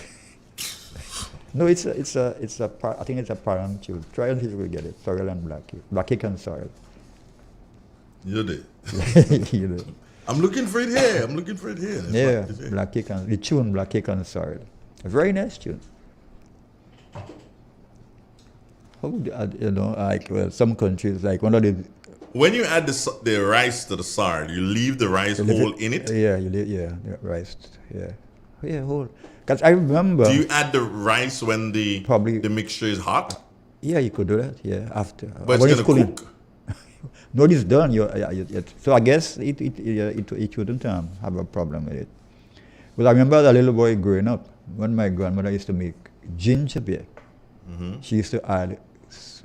No, I think it's a Paran tune. Try and see if you could get it. Sorrel and black cake and sorrel. You did. You know. I'm looking for it here. It's Yeah, like, it's here. black cake and the tune, black cake and sorrel. A very nice tune. How would some countries like one of the When you add the rice to the sorrel, you leave the rice whole in it? Yeah, the rice. Yeah, whole. Because I remember. Do you add the rice when the mixture is hot? Yeah, you could do that. Yeah, after. But When it's gonna cooling. cook. No, it's done. So I guess it shouldn't have a problem with it. But I remember as a little boy growing up, when my grandmother used to make ginger beer, she used to add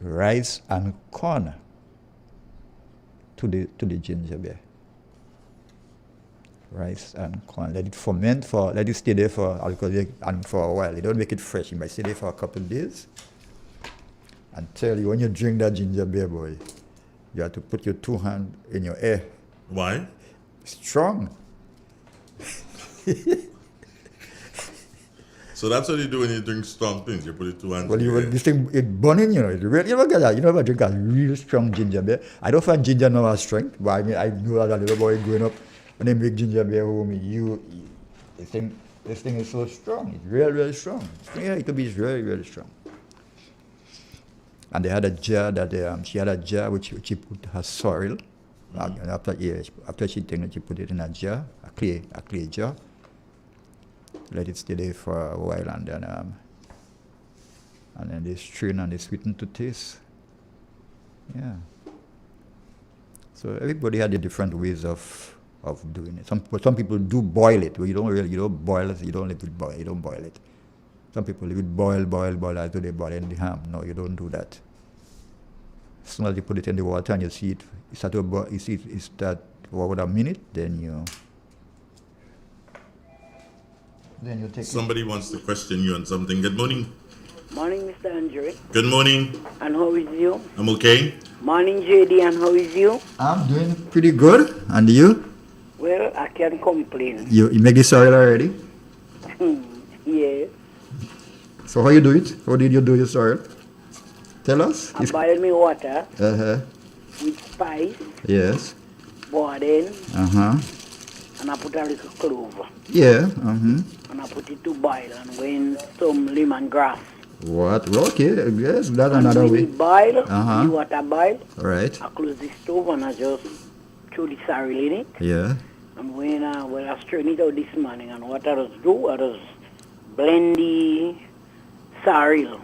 rice and corn to the ginger beer. Rice and corn. Let it ferment let it stay there for a while. You don't make it fresh. You might stay there for a couple of days. And tell you, when you drink that ginger beer, boy, you have to put your two hands in your ear. Why? Strong. So that's what you do when you drink strong things. You put it two hands. Well, in your this thing, it burning, you know. You ever get that? You never drink a real strong ginger beer. I don't find ginger now has strength, but I mean, I know as a little boy growing up, when they make ginger beer home, this thing is so strong. It's really, really strong. Yeah, it could be really, really strong. And they had a jar she had a jar which she put her sorrel. And after she taken it, she put it in a jar, a clay jar. Let it stay there for a while, and then they strain and they sweeten to taste. Yeah. So everybody had the different ways of doing it. Some people do boil it. You don't boil it. You don't let it boil. You don't boil it. Some people leave it boil as though they boil in the ham. No, you don't do that. As soon as you put it in the water and you see it, you start for about a minute, then you take Somebody wants to question you on something. Good morning. Morning, Mr. Andre. Good morning. And how is you? I'm okay. Morning, JD, and how is you? I'm doing pretty good. And you? Well, I can't complain. You make the sorrel already? Yes. So how you do it? How did you do your sorrel? Tell us. I boil me water Uh-huh. with spice, Yes. boiling, Uh-huh. and I put a little clove. Yeah. Uh-huh. And I put it to boil and when some lemongrass. What? Okay, yes, that's And another when way. it boil, Uh-huh. the water boil, Right. I close the stove and I just throw the sorrel in it. Yeah. And when I strain it out this morning, and what I just do, I just blend the sorrel.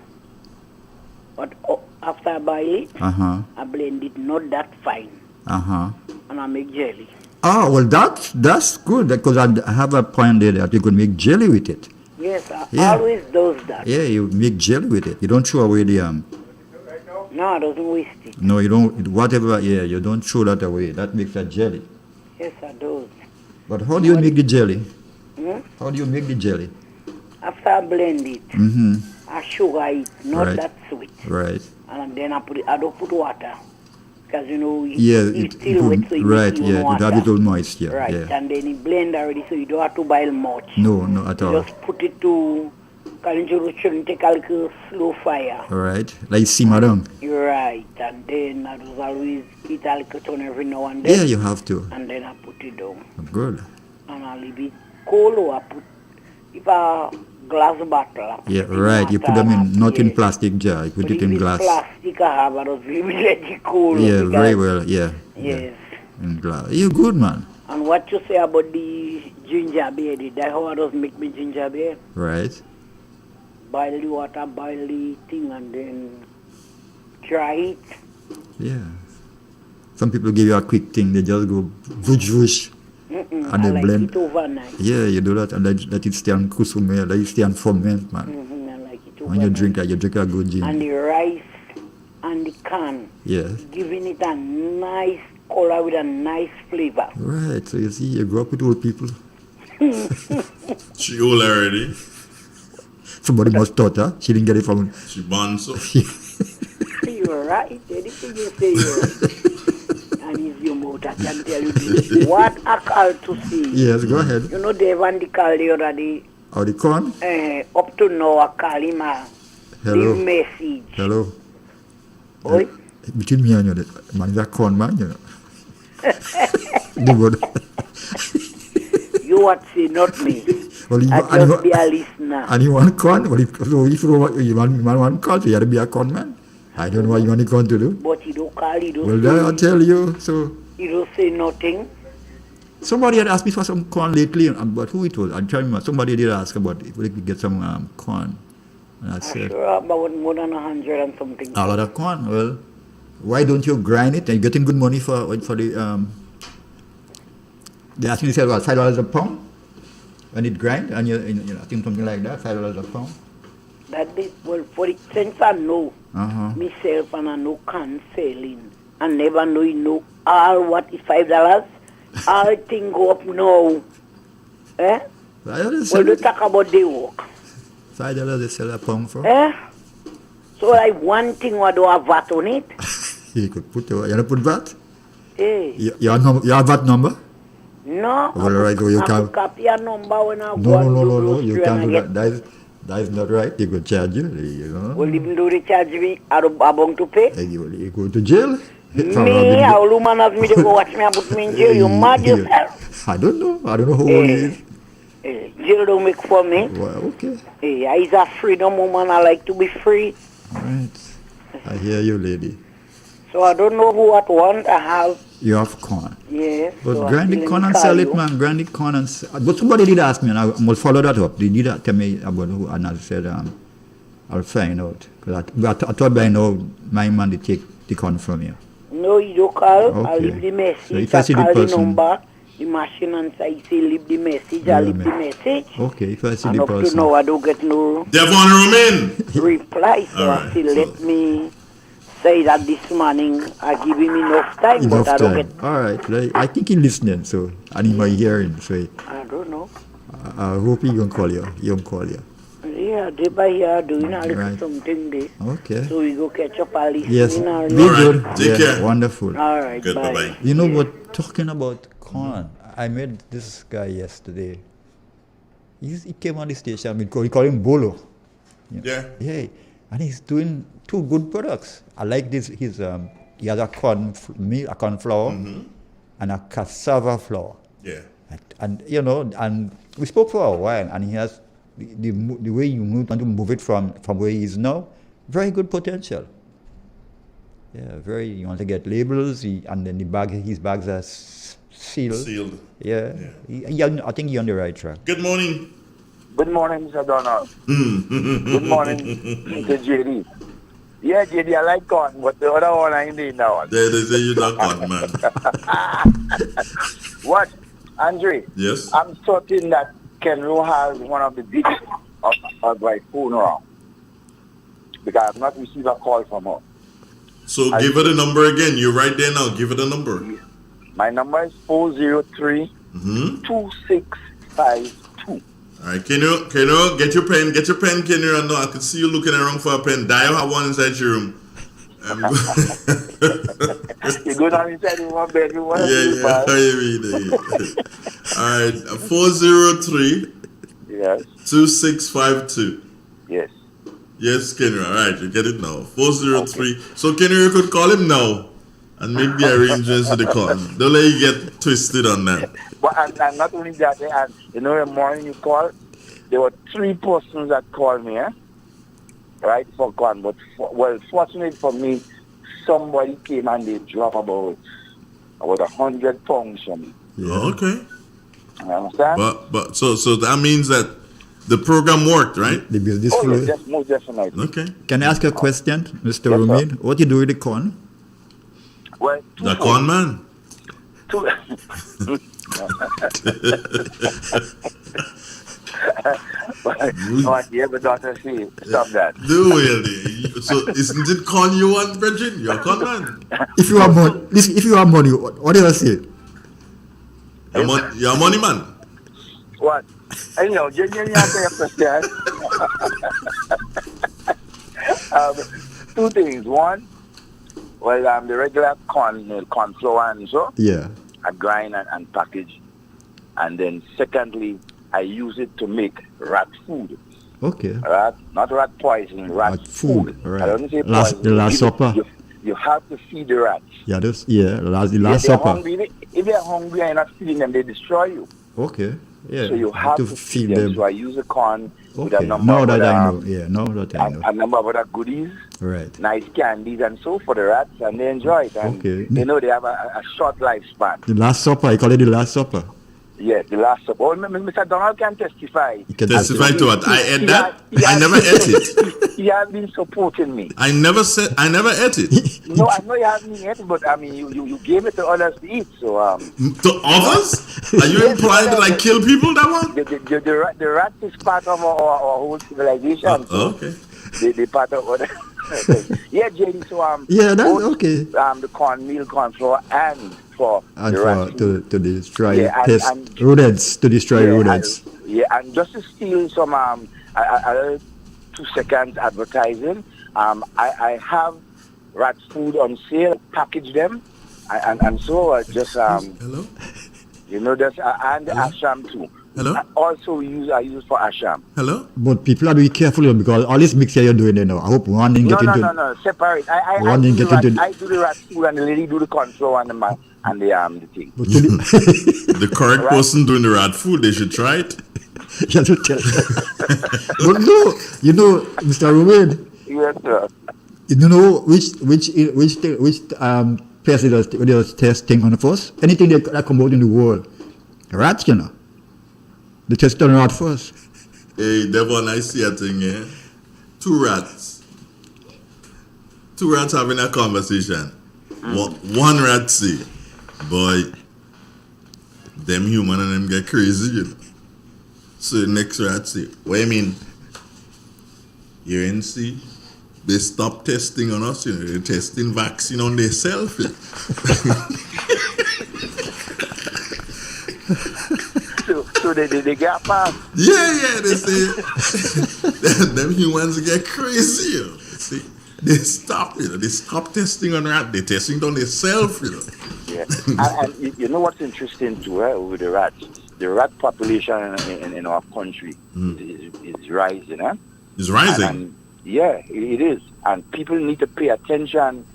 But after I boil it, Uh-huh. I blend it not that fine, Uh-huh. and I make jelly. Oh, well, that's good because I have a point there that you could make jelly with it. Yes, I Yeah. always does that. Yeah, you make jelly with it. You don't throw away the No, I doesn't waste it. No, you don't. Whatever. Yeah, you don't throw that away. That makes a jelly. Yes, I do. But how do you make the jelly? Hmm? How do you make the jelly? After I blend it, Mm-hmm. I sugar it, not Right. that sweet. Right. And then I don't put water. Because, Yeah. it's still wet, so you right. make Yeah. water. It have a little moist. Yeah. Right, Yeah. and then it blend already, so you don't have to boil much. No. No. At You all. just put it to, because you shouldn't take a little slow fire. All right. Like simmer down. You're right, and then I just always eat a little turn every now and then. Yeah, you have to. And then I put it down. Good. And I leave it cold, or I put, if a glass bottle, I put Yeah. it in Right. You water put them and in, not in yes. plastic jar. You put But it if in it's glass. plastic I have, I just leave it let it cool. Yeah. because- Very well. Yeah. Yes. In glass. You good, man. And what you say about the ginger beer, that how I just make me ginger beer? Right. Boil the water, boil the thing, and then try it. Yeah. Some people give you a quick thing. They just go whoosh whoosh. Mm-mm, And I they like blend. it overnight. Yeah, you do that and let it stay on kusume, let it stay on ferment, man. Mm-hmm, I like it overnight. When you drink that, you drink a good And gin. the rice and the can, Yes. giving it a nice color with a nice flavor. Right. So you see, you grow up with old people. She old already. Somebody must taught her. She didn't get it from. She born so. You're right. Anything you say, you're right. And it's your mouth, I can tell you this. What I call to see. Yes, go ahead. You know, they want to call the other day, Or the corn? up to now, I call him a Hello. leave message. Hello. Oi? Between me and you, that man is a corn man, you know. The word. You what say, not me. Well, you, I and, just be you, a listener. and you want corn? Well, if you want corn, so you have to be a corn man. I don't know what you want the corn to do. But he don't call, he don't Well, then I'll say, tell you. So. he don't say nothing. Somebody had asked me for some corn lately, but who it was? I'm trying to remember. Somebody did ask about if we could get some corn. And I I'm said, sure about more than 100 and something. a lot of corn. Well, why don't you grind it and you're getting good money for the, they asked me to sell what, $5 a pound? When it grind, and you know, I think something like that, $5 a pound. That bit, well, for it, since I know Uh-huh. myself and I know can selling, I never know all what is $5. All thing go up now. Eh? $5 Well, sell we it. talk about the work. $5 they sell a pound for. Eh? So like one thing what do have VAT on it? You could put, you don't put VAT? Eh? Your VAT number? No. Well, right, so you I can't- could copy a number when I go No, and do no, those you three can't and do I that. get- That is not right. They could charge you, you know. Well, even though they charge me, I bound to pay. You go to jail. Me, how woman has me to go watch me and put me in jail? You mad yourself? I don't know how old he is. Jail don't make for me. Well, okay. I is a freedom woman. I like to be free. All right. I hear you, lady. So I don't know who what want. I have, You have corn. yes. But so grind I the still corn and call sell you. it, man. Grind the corn and sell. But somebody did ask me, and I must follow that up. They did tell me about who, and I said, I'll find out. Because I thought by now, my man did take the corn from you. No, you don't call. I Okay. leave the message. So if I see the call the person- number. The machine and say, leave the message. I leave the message. Okay, if I see And the up to person. now, I don't get no Devon Roman. reply. So I Alright, still so- let me say that this morning I give him enough time, Enough but I don't time. get, All right. I think he's listening, so, and he might hearing. So I don't know. I hope he gonna call you. He gonna call you. Yeah, they by here doing a little Right. something there. Okay. So we go catch up all this. Yes. in our Be All right. good. Take Yeah, care. wonderful. All right, Good, bye. bye-bye. You know what? Talking about corn, I met this guy yesterday. He came on the station. We call him Bolo. Yeah. Yeah, and he's doing two good products. I like this. He has a corn flour and a cassava flour. Yeah. And you know, and we spoke for a while, and he has the way you want to move it from where he is now, very good potential. Yeah, very. You want to get labels, and then his bags are sealed. Sealed. Yeah, I think you're on the right track. Good morning. Good morning, Mr. Donald. Good morning, Mr. JD. Yeah, JD, I like corn, but the other one I need now. They say you're not con man. What? Andre? Yes. I'm certain that Kenro has one of the digits of my phone around. Because I have not received a call from her. So give her the number again. You're right there now. Give her the number. My number is 403-2652. All right, Kenro, get your pen, Kenro. I know I can see you looking around for a pen. Dio have one inside your room. You go down inside in one bedroom. Yeah. All right, 403. Yes. 2652. Yes. Yes, Kenry. All right, you get it now. 403. So, Kenry, you could call him now and make the arrangements for the call. Don't let you get twisted on that. But and not only that, and you know, the morning you call, there were 3 persons that called me, right, for corn. But fortunately for me, somebody came and they dropped about 100 pounds from me. Yeah. Okay. You understand? But so that means that the program worked, right? The business Oh, flow. yes, most definitely. Okay. Can I ask a question, Mr. Yes, Rumin? What you do with the corn? Well, The con man. two, oh, yeah, but daughter, see, stop that. No, really. So isn't it con you want, Bridget? You're a con man. If you have money, listen, if you have money, what do you say? You're a money man. What? I know, genuinely answer your question. 2 things. One, well, the regular corn flour and so, Yeah. I grind and package. And then secondly, I use it to make rat food. Okay. Rat, not rat poison, rat Rat food, food. right. I don't say Last- poison. the Last Supper. You have to feed the rats. Yeah, the last If they're supper. hungry, if they're hungry and you're not feeding them, they destroy you. Okay. Yeah. So you have to feed them. So I use the corn with a Okay. number Now of that I other, know. Yeah. Now that I know. a number of other goodies, Right. nice candies and so for the rats, and they enjoy it. And Okay. they know they have a short lifespan. The Last Supper. I call it the Last Supper. Yes, the last supper. Oh, Mr. Donald can testify. You can Testify to what? I ate that? He I has- never ate it. He has been supporting me. I never ate it. No, I know you haven't eaten it, but I mean, you gave it to others to eat. So To others? Are you Yes, implying that I kill people that one? the rat is part of our whole civilization. So Okay. they part of other. Yeah, JD. So Yeah, that's both, okay. The cornmeal, corn flour, and for And the rat food. to destroy Yeah, and- pest and- rodents, to destroy rodents. And just to steal some a 2 seconds advertising, I have rat food on sale, package them, and so just Hello? you know just and asham too. Hello? I also I use for asham. Hello? But people have to be careful because all this mixture you're doing there now. I hope one didn't No, get into. no, separate. I One do didn't the get into- I do the rat food and the lady do the corn flour and the thing. But to the, The correct person doing the rat food, they should try it. you have to tell. But no, you know, Mr. Ruben, Yes, sir. you know which pest they just testing on first? Anything that come out in the world, rats, you know. They test on rat first. Hey, Devon, I see a thing here. 2 rats. 2 rats having a conversation. One rat say, boy, them human and them get crazy, you know. So the next rat say, what you mean? You ain't see? They stop testing on us, you know. They're testing vaccine on themselves. You know. So they get past. Yeah, they say them humans get crazy, you know. See, they stop testing on rat, they testing on themselves, you know. Yeah. and you know what's interesting too, with the rats? The rat population in our country is rising, huh? It's rising. And yeah, it is. And people need to pay attention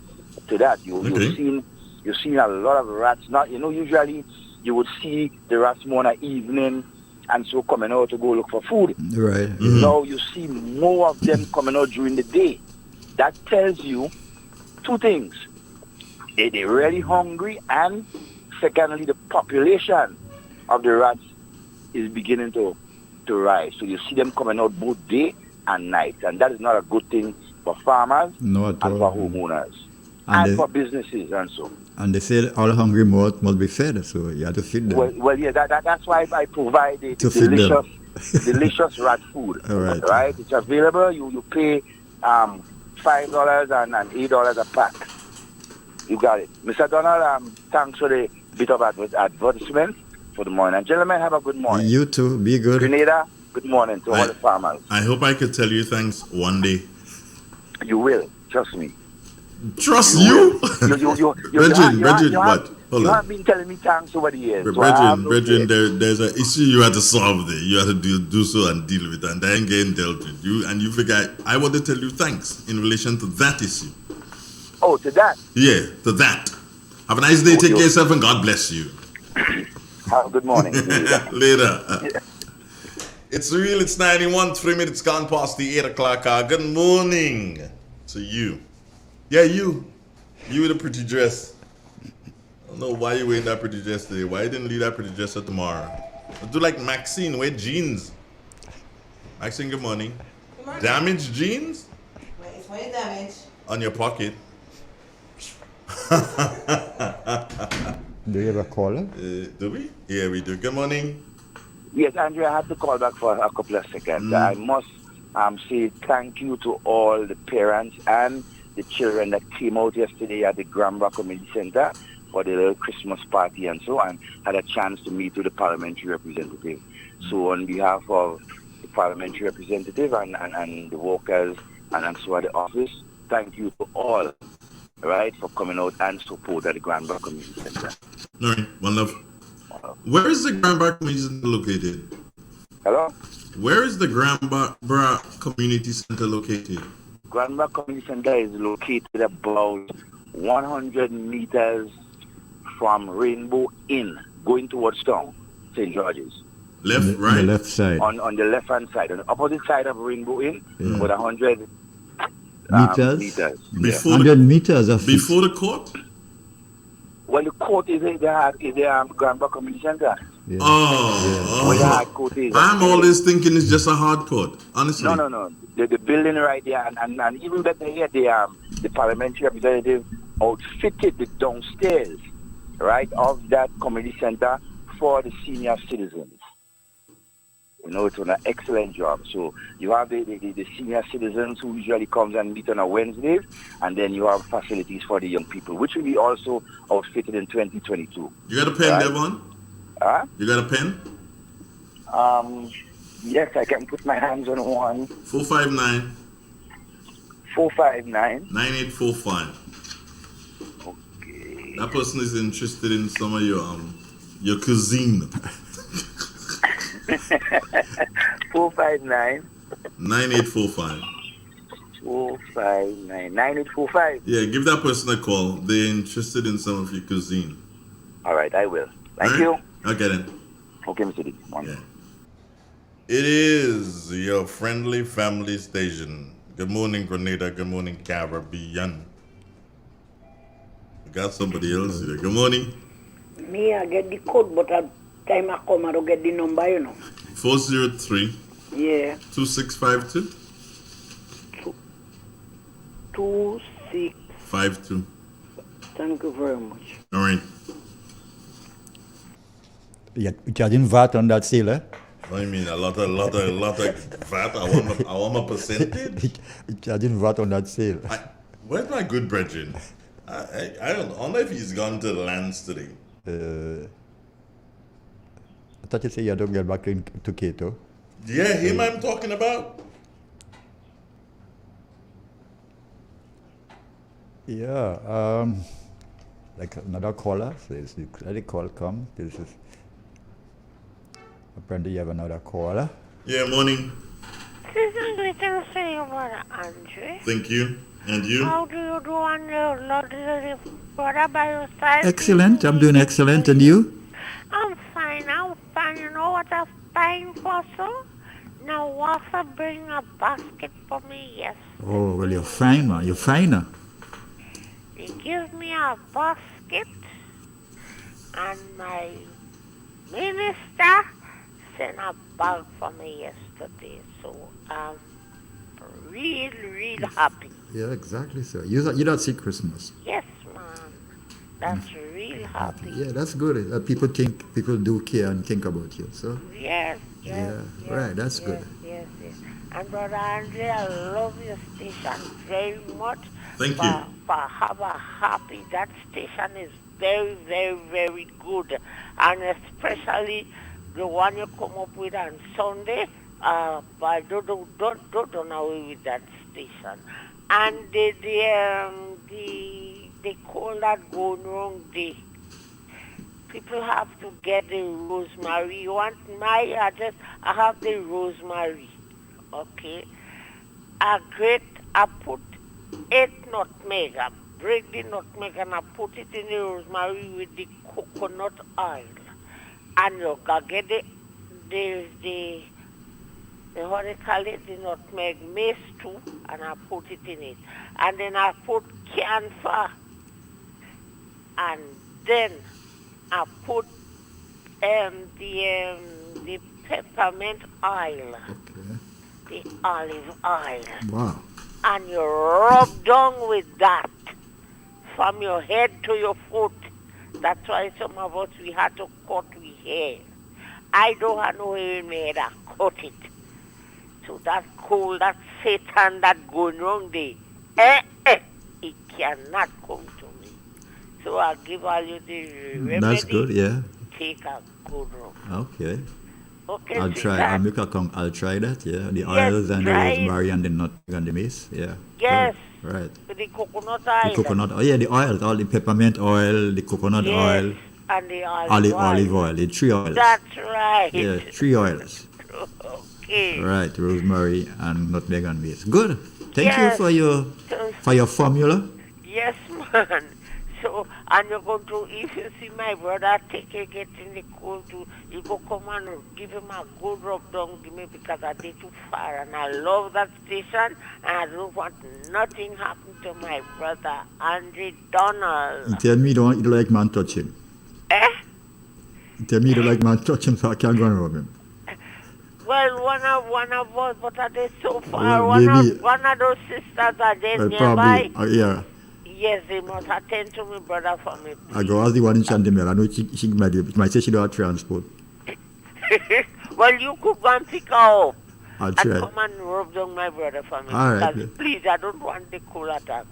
to that. Okay. You've seen a lot of rats. Not, usually you would see the rats more in the evening and so coming out to go look for food. Right. Now you see more of them coming out during the day. That tells you two things. They're really hungry, and secondly, the population of the rats is beginning to rise. So you see them coming out both day and night, and that is not a good thing for farmers No at and for all. homeowners And and they- for businesses and so. And they say all hungry mouth must be fed, so you have to feed them. Well, yeah, that's why I provide the To feed them. delicious rat food. All right. Right? It's available. You pay $5 and $8 a pack. You got it. Mr. Donald, thanks for the bit of advertisement for the morning. And gentlemen, have a good morning. You too. Be good. Grenada, good morning to all the farmers. I hope I could tell you thanks one day. You will, trust me. Trust you? Brethren, what? Hold You on. have been telling me thanks over the years. so I have Brethren, no fear. there's an issue you had to solve there. You had to do so and deal with it, and then getting dealt with. You forget. I want to tell you thanks in relation to that issue. Oh, to that. Yeah, to that. Have a nice day. Take care of yourself, and God bless you. Have a good morning. Later. It's real. It's 91. 3 minutes gone past the 8 o'clock hour. Good morning to you. Yeah, you. You with a pretty dress. I don't know why you wearing that pretty dress today. Why you didn't leave that pretty dress for tomorrow? Do like Maxine, wear jeans. Maxine, good morning. Good morning. Damaged jeans It's way damage. on your pocket. Do you have a caller? Do we? Yeah, we do. Good morning. Yes, Andrew, I have to call back for a couple of seconds. I must say thank you to all the parents and the children that came out yesterday at the Gramba Community Center for the little Christmas party and so on, had a chance to meet with the parliamentary representative. So on behalf of the parliamentary representative and the workers and so at the office, thank you to all, right, for coming out and support at the Gramba Community Center. All right, one love. Where is the Gramba Community Center located? Hello? Where is the Gramba Community Center located? Gramba Community Center is located about 100 meters from Rainbow Inn, going towards town, St. George's. Left, On right? the left side. On the left-hand side, on the opposite side of Rainbow Inn, about 100 Meters? meters. Yeah. Before 100 meters of before the court? Well, the court is in the Gramba Community Center. Yeah. Where the hard court is. I'm always thinking it's just a hard court, honestly. No. The building right there, and even better here, the parliamentary representative outfitted the downstairs, right, of that community center for the senior citizens. You know, it's an excellent job. So you have the senior citizens who usually comes and meet on a Wednesdays, and then you have facilities for the young people, which will be also outfitted in 2022. You got a pen, Right. Devon? Huh? You got a pen? Yes, I can put my hands on one. 459 459. 9845. Okay. That person is interested in some of your cuisine. 459. 9845. 459. 9845. Yeah, give that person a call. They're interested in some of your cuisine. All right, I will. Thank All you. right? Okay then. Okay, Mr. D. Morning. Yeah. It is your friendly family station. Good morning, Grenada. Good morning, Caribbean. We got somebody else here. Good morning. Me, I get the code, but at time I come, I don't get the number, 403 Yeah, 2652 26. 52. Thank you very much. All right. Yeah, charging VAT on that sale, eh? I mean, a lot of VAT. I want my percentage. Charging VAT on that sale. Where's my good brethren? I don't know if he's gone to the lands today. I thought you said you don't get back to Cato. Yeah, him I'm talking about. Yeah, like another caller says, let the call come. This is apparently you have another caller. Yeah, morning. Susan greetings to you, Brother Andrew. Thank you. And you? How do you do on your lovely brother by your side? Excellent, I'm doing excellent, and you? I'm fine. You know what a fine fossil. Now also bring a basket for me, yes. Oh, well, you're fine, man. You're finer. They give me a basket, and my minister sent a bag for me yesterday. So I'm real happy. Yeah, exactly, sir. You don't see Christmas. Yes, man. That's real happy. Yeah, that's good. People do care and think about you. So Yes. right, that's good. Yes. And Brother Andre, I love your station very much. Thank you. For have a happy. That station is very good. And especially the one you come up with on Sunday. But don't away with that station. And they call that going wrong day. People have to get the rosemary. You want my address? I have the rosemary. Okay. I put 8 nutmeg. I break the nutmeg and I put it in the rosemary with the coconut oil. And you can get the what they call it, the nutmeg mace too, and I put it in it. And then I put camphor. And then I put the peppermint oil, the olive oil. Wow. And you rub down with that from your head to your foot. That's why some of us, we had to cut we hair. I don't have no hair in my head, I cut it. So that cold, that Satan, that going wrong day, it cannot come to me. So I'll give all you the remedy. That's good, yeah. Take a good room. Okay. Okay, I'll try. I'll try that. Yeah, the oils and the try it. rosemary and the nutmeg and the mace. Yeah. Yes. Right. With the coconut oil. The coconut. Oh yeah, the oils, all the peppermint oil, the coconut oil, and the olive oil, the 3 oils. That's right. Yeah, 3 oils. Okay. Right, rosemary and nutmeg and mace. Good. Thank Yes. you for your formula. Yes, man. So, and you're going to, if you see my brother take a get in the cold too, you go come and give him a good rub down, give me, because I did too far. And I love that station, and I don't want nothing happen to my brother, Andre Donald. You tell me you don't like man touching. You tell me you don't like man touching, so I can't go and rub him. Well, one of us, but are they so Well, far? maybe- One of those sisters are there Well, nearby. probably, yeah. Yes, they must attend to me, brother, for me. I go ask the one in Chantemel. I know she might say she don't have transport. Well, you could go and pick her up. I'll And try. come and rub down my brother for me. All right. Because please, I don't want the cool attack.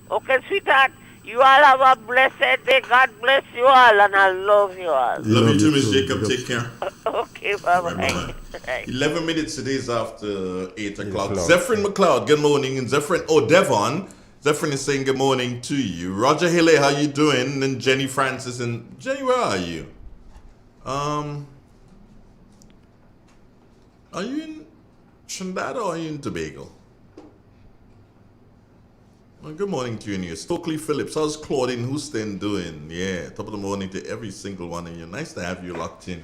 Okay, sweetheart, you all have a blessed day. God bless you all, and I love you all. Love you too, Miss too. Jacob. Take care. Okay, bye-bye. Bye-bye. 11 minutes today is after 8 o'clock. o'clock. Zephyrin McLeod, good morning. And Devon. Zephyrin is saying good morning to you. Roger Haley, how you doing? And Jenny Francis. And Jenny, where are you? Are you in Trinidad or are you in Tobago? Well, good morning to you and you. Stokely Phillips, how's Claudine Houston doing? Yeah, top of the morning to every single one of you. Nice to have you locked in.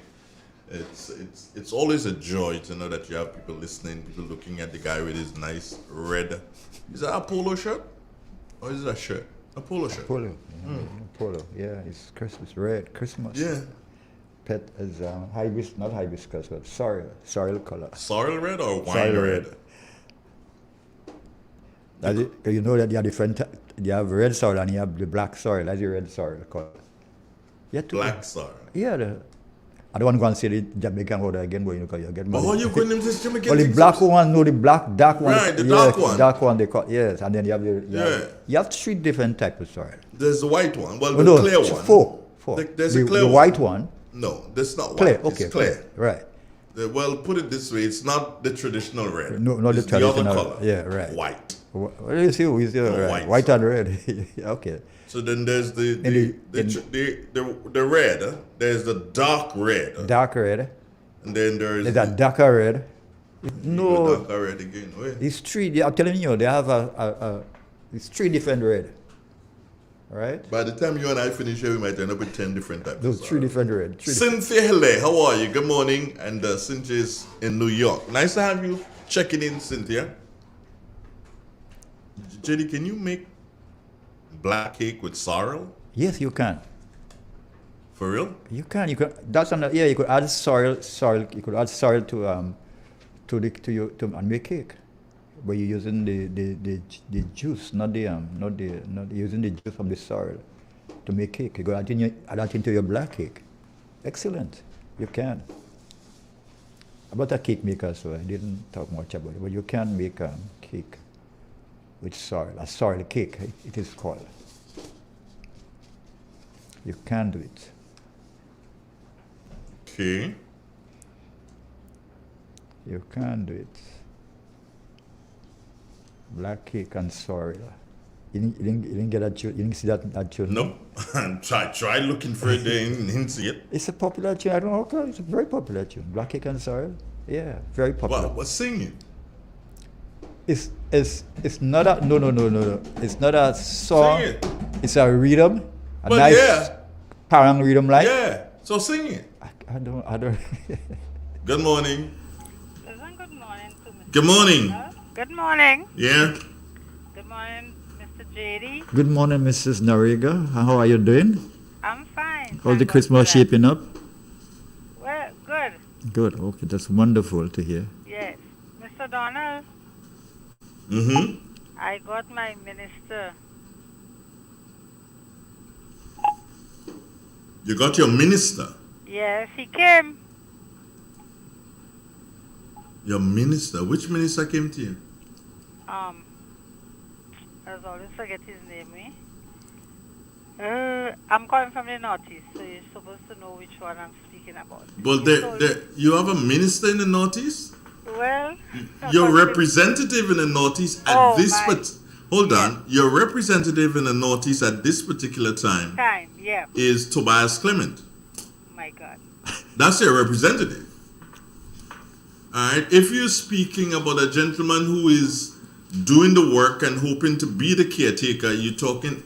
It's always a joy to know that you have people listening, people looking at the guy with his nice red. Is that a polo shirt? Or is it a shirt? A polo shirt. Polo. Polo. Yeah, it's Christmas. Red. Christmas. Yeah. Pet is not hibiscus, but sorrel color. Sorrel red or wine Sorrel red? red. That's it. 'Cause you know that you have different. You have red sorrel and you have the black sorrel. That's the red sorrel color. Yeah, Black sorrel. Yeah. I don't want to go and say the Jamaican word again, but you know, you get mad. Oh, you're going to this Jamaican Well, the thing? black one, no, the dark one. Right, the yeah, dark one. Dark one, they call, yes. And then you have Yeah. you have 3 different types of soil. There's the white one. Well, Oh, the no, clear one. 4. There's the, a clear the one. white one. No, that's not Clear, white. okay. It's clear. Right. Well, put it this way. It's not the traditional red. No, not the It's traditional. The other color. Yeah, right. White. What do you see? We see right. White and red. Okay. So then there's the red. There's the dark red. Dark red. And then there's There's a darker red. No, darker red again. Wait. it's 3. I'm telling you, they have it's 3 different red. right? By the time you and I finish here, we might end up with 10 different types. Those of three sorrel. different red. Cynthia Hele, how are you? Good morning. And Cynthia is in New York. Nice to have you checking in, Cynthia. JD, can you make black cake with sorrel? Yes, you can. For real? You can. You can. That's on. Yeah, you could add sorrel. You could add sorrel to and make cake. But you're using the juice, not using the juice from the sorrel to make cake. You go add that into your black cake. Excellent. You can. About a cake maker, so I didn't talk much about it, but you can make cake with sorrel. A sorrel cake, it is called. You can do it. Okay. You can do it. Black cake and sorrel. You didn't get that. You didn't see that tune? No. Try looking for it there and didn't see it. It's a popular tune. I don't know how. It's a very popular tune. Black cake and sorrel. Yeah, very popular. Wow, what's singing? It's not a no. It's not a song. Sing it. It's a rhythm. A But nice yeah. parang rhythm like. Yeah. So sing it. I don't. Good morning. Good morning to Mr. Good morning. Good morning. Yeah. Good morning, Mr. JD. Good morning, Mrs. Noriega. How are you doing? I'm fine. How's the Thank God Christmas for that. shaping up? Well, good. Good. Okay, that's wonderful to hear. Yes. Mr. Donald, Mm-hmm. I got my minister. You got your minister. Yes, he came. Your minister. Which minister came to you? I always forget his name, I'm calling from the Northeast, so you're supposed to know which one I'm speaking about. Well, you have a minister in the Northeast? Well, Your representative in the Northeast at Oh, this my. hold on. Your representative in the Northeast at this particular time yeah. is Tobias Clement. My God. That's your representative. All right. If you're speaking about a gentleman who is doing the work and hoping to be the caretaker, you're talking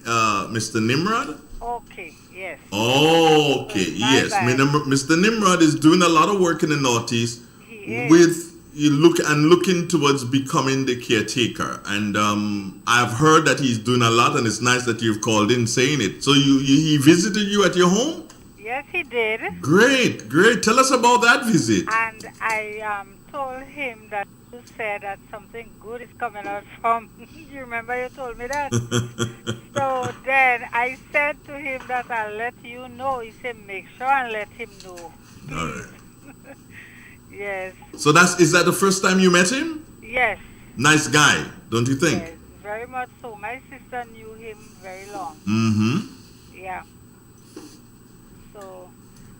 Mr. Nimrod? Okay, yes. Okay, My yes. bad. Mr. Nimrod is doing a lot of work in the Northeast He is. with looking towards becoming the caretaker. And I've heard that he's doing a lot, and it's nice that you've called in saying it. So he visited you at your home? Yes, he did. Great. Tell us about that visit. And I told him that you said that something good is coming out from. You remember you told me that? So then I said to him that I'll let you know. He said, make sure and let him know. All right. Yes. So is that the first time you met him? Yes. Nice guy, don't you think? Yes. Very much so. My sister knew him very long. Mm-hmm. Yeah. So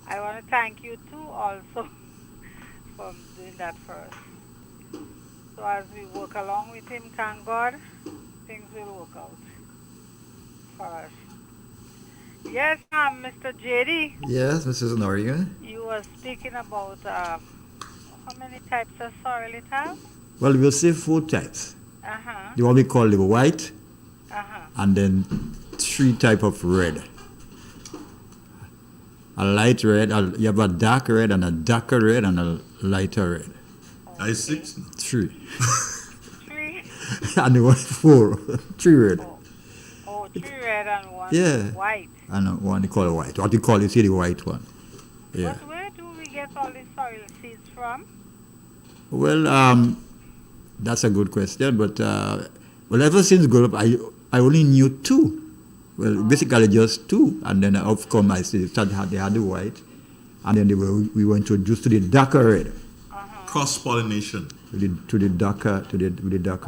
I want to thank you too also for doing that for us. So as we work along with him, thank God, things will work out for us. Yes, Mr. JD, Yes, Mrs. Noriega. you were speaking about how many types of sorrel it has? Well, we'll say 4 types. Uh-huh. The one we call the white, Uh-huh. and then 3 type of red. A light red, you have a dark red and a darker red and a lighter red. I6? 3. 3? And the one 4. 3 red. Oh, 3 red and 1 Yeah. white. And one they call white. What you call it, see the white one. Yeah. But where do we get all these sorrel seeds from? Well, that's a good question, but ever since growing up, I only knew 2. Well, basically just 2, and then of course they had the white, and then we were introduced to the darker red, Cross-pollination. to the darker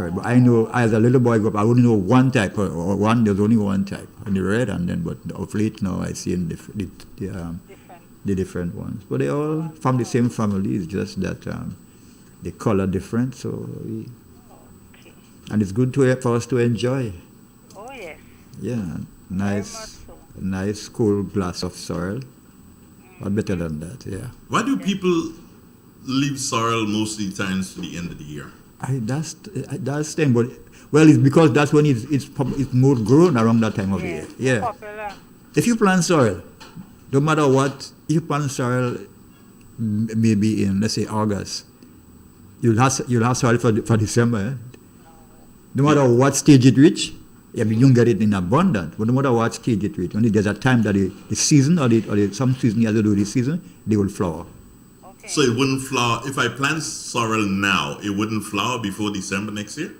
red. But I know as a little boy, I only know 1 type or one. There's only 1 type, and the red, and then but of late now I see in the different ones. But they all from the same family. It's just that the color different. So and it's good for us to enjoy. Oh, yes. Yeah, nice, so. nice cool glass of sorrel. What better than that? Yeah. Why do people leave sorrel most of the times to the end of the year? That's the thing. But Well, it's because that's when it's more grown around that time of year. Yeah. Popular. If you plant sorrel, no matter what, if you plant sorrel maybe in, let's say, August, you'll have sorrel for December. Eh? No matter what stage it reach, you don't get it in abundance. But no matter what stage it reach, only there's a time that the season or some season you have to do this season, they will flower. Okay. So it wouldn't flower if I plant sorrel now. It wouldn't flower before December next year.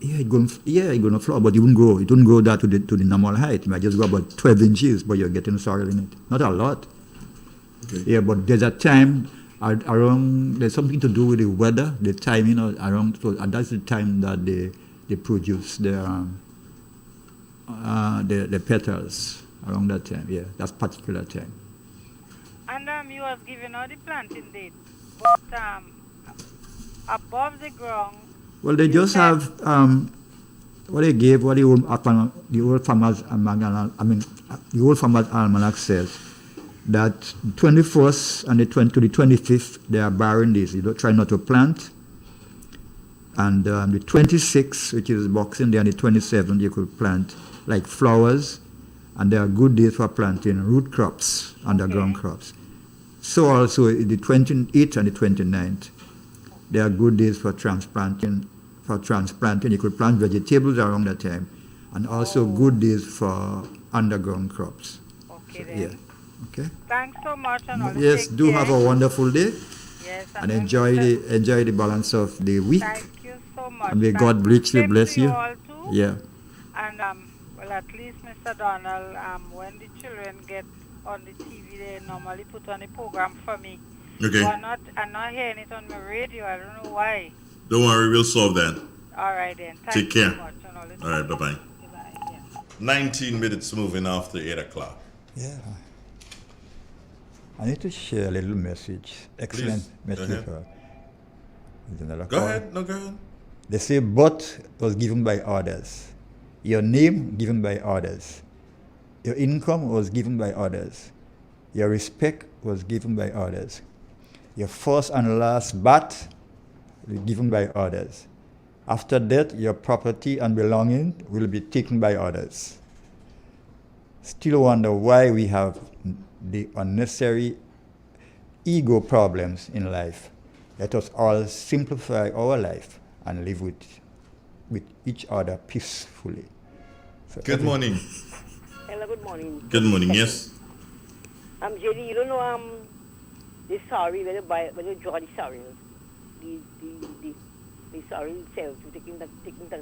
Yeah, it's gonna flower, but it wouldn't grow. It wouldn't grow that to the normal height. It might just go about 12 inches, but you're getting sorrel in it. Not a lot. Okay. Yeah, but there's a time around. There's something to do with the weather, the timing around. So and that's the time that they produce the petals around that time. Yeah, that's particular time. And you was giving out the planting date, but above the ground. Well, they just have what they gave, what the old farmers almanac says, that 21st and the 25th they are barren days. You don't try not to plant. And the 26th, which is Boxing Day, and the 27th you could plant like flowers, and there are good days for planting root crops, underground crops. So also the 28th and the 29th. They are good days for transplanting. You could plant vegetables around that time, and also good days for underground crops. Okay, So, then. yeah. Okay. Thanks so much, and all. Yes. Take Do care. have a wonderful day, Yes, and enjoy the balance of the week. Thank you so much. And may Thank God you. richly Same bless to you. all too. Yeah. And well, at least Mr. Donald, when the children get on the TV, they normally put on a program for me. Okay. So I'm not hearing it on my radio. I don't know why. Don't worry, we'll solve that. All right then. Thank Take you care. so much. And all the All right, bye-bye. Goodbye. Yeah. 19 minutes moving after 8 o'clock. Yeah. I need to share a little message. Excellent Please, message. go ahead. Is another Go call? ahead. No, go ahead. They say birth was given by others. Your name given by others. Your income was given by others. Your respect was given by others. Your first and last bath was given by others. After that, your property and belonging will be taken by others. Still wonder why we have the unnecessary ego problems in life. Let us all simplify our life and live with each other peacefully. So Good morning. Hello, good morning. Good morning. Yes. JD, you don't know the sorry when you draw the sorry, the sorry itself to taking the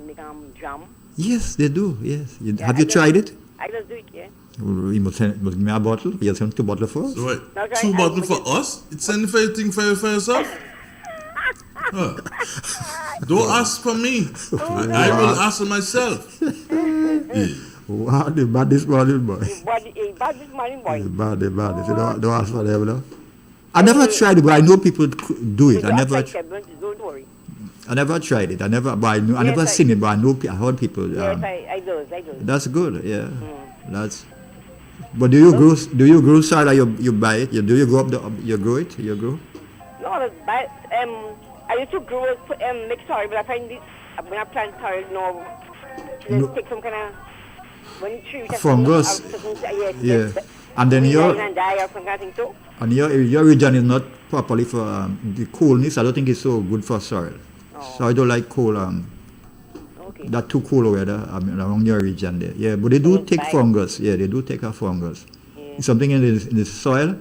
make jam. yes, they do. Yes. Yeah, Have you tried it? I just do it, yeah. You must give me a bottle. You send 2 bottles for us. So wait, No, 2 I- bottles for us? It's anything for yourself? Huh. Don't ask for me. I will ask for myself. Yeah. Wow, they bad this morning, boy. Bad this morning, boy. They bad. So don't ask for them, no? I never tried it, but I know people do it. I never Don't worry. tried it. I never I- seen it, but I heard people. Yes, I do. That's good. Yeah, that's. But do you grow sorrel? You buy it? Do you grow you grow it? You grow? No, but I used to grow make sorry, but I find it when I plant sorry, No. take some kind of when you tree Fungus. Yes, Yeah. yes, And then die your and die or some kind of thing too. and your region is not properly for the coolness. I don't think it's so good for sorrel. So I don't like cold. Okay. That too cool weather around your region there. Yeah, but they do take Bye. fungus. Yeah, they do take a fungus. Yeah. It's something in the soil.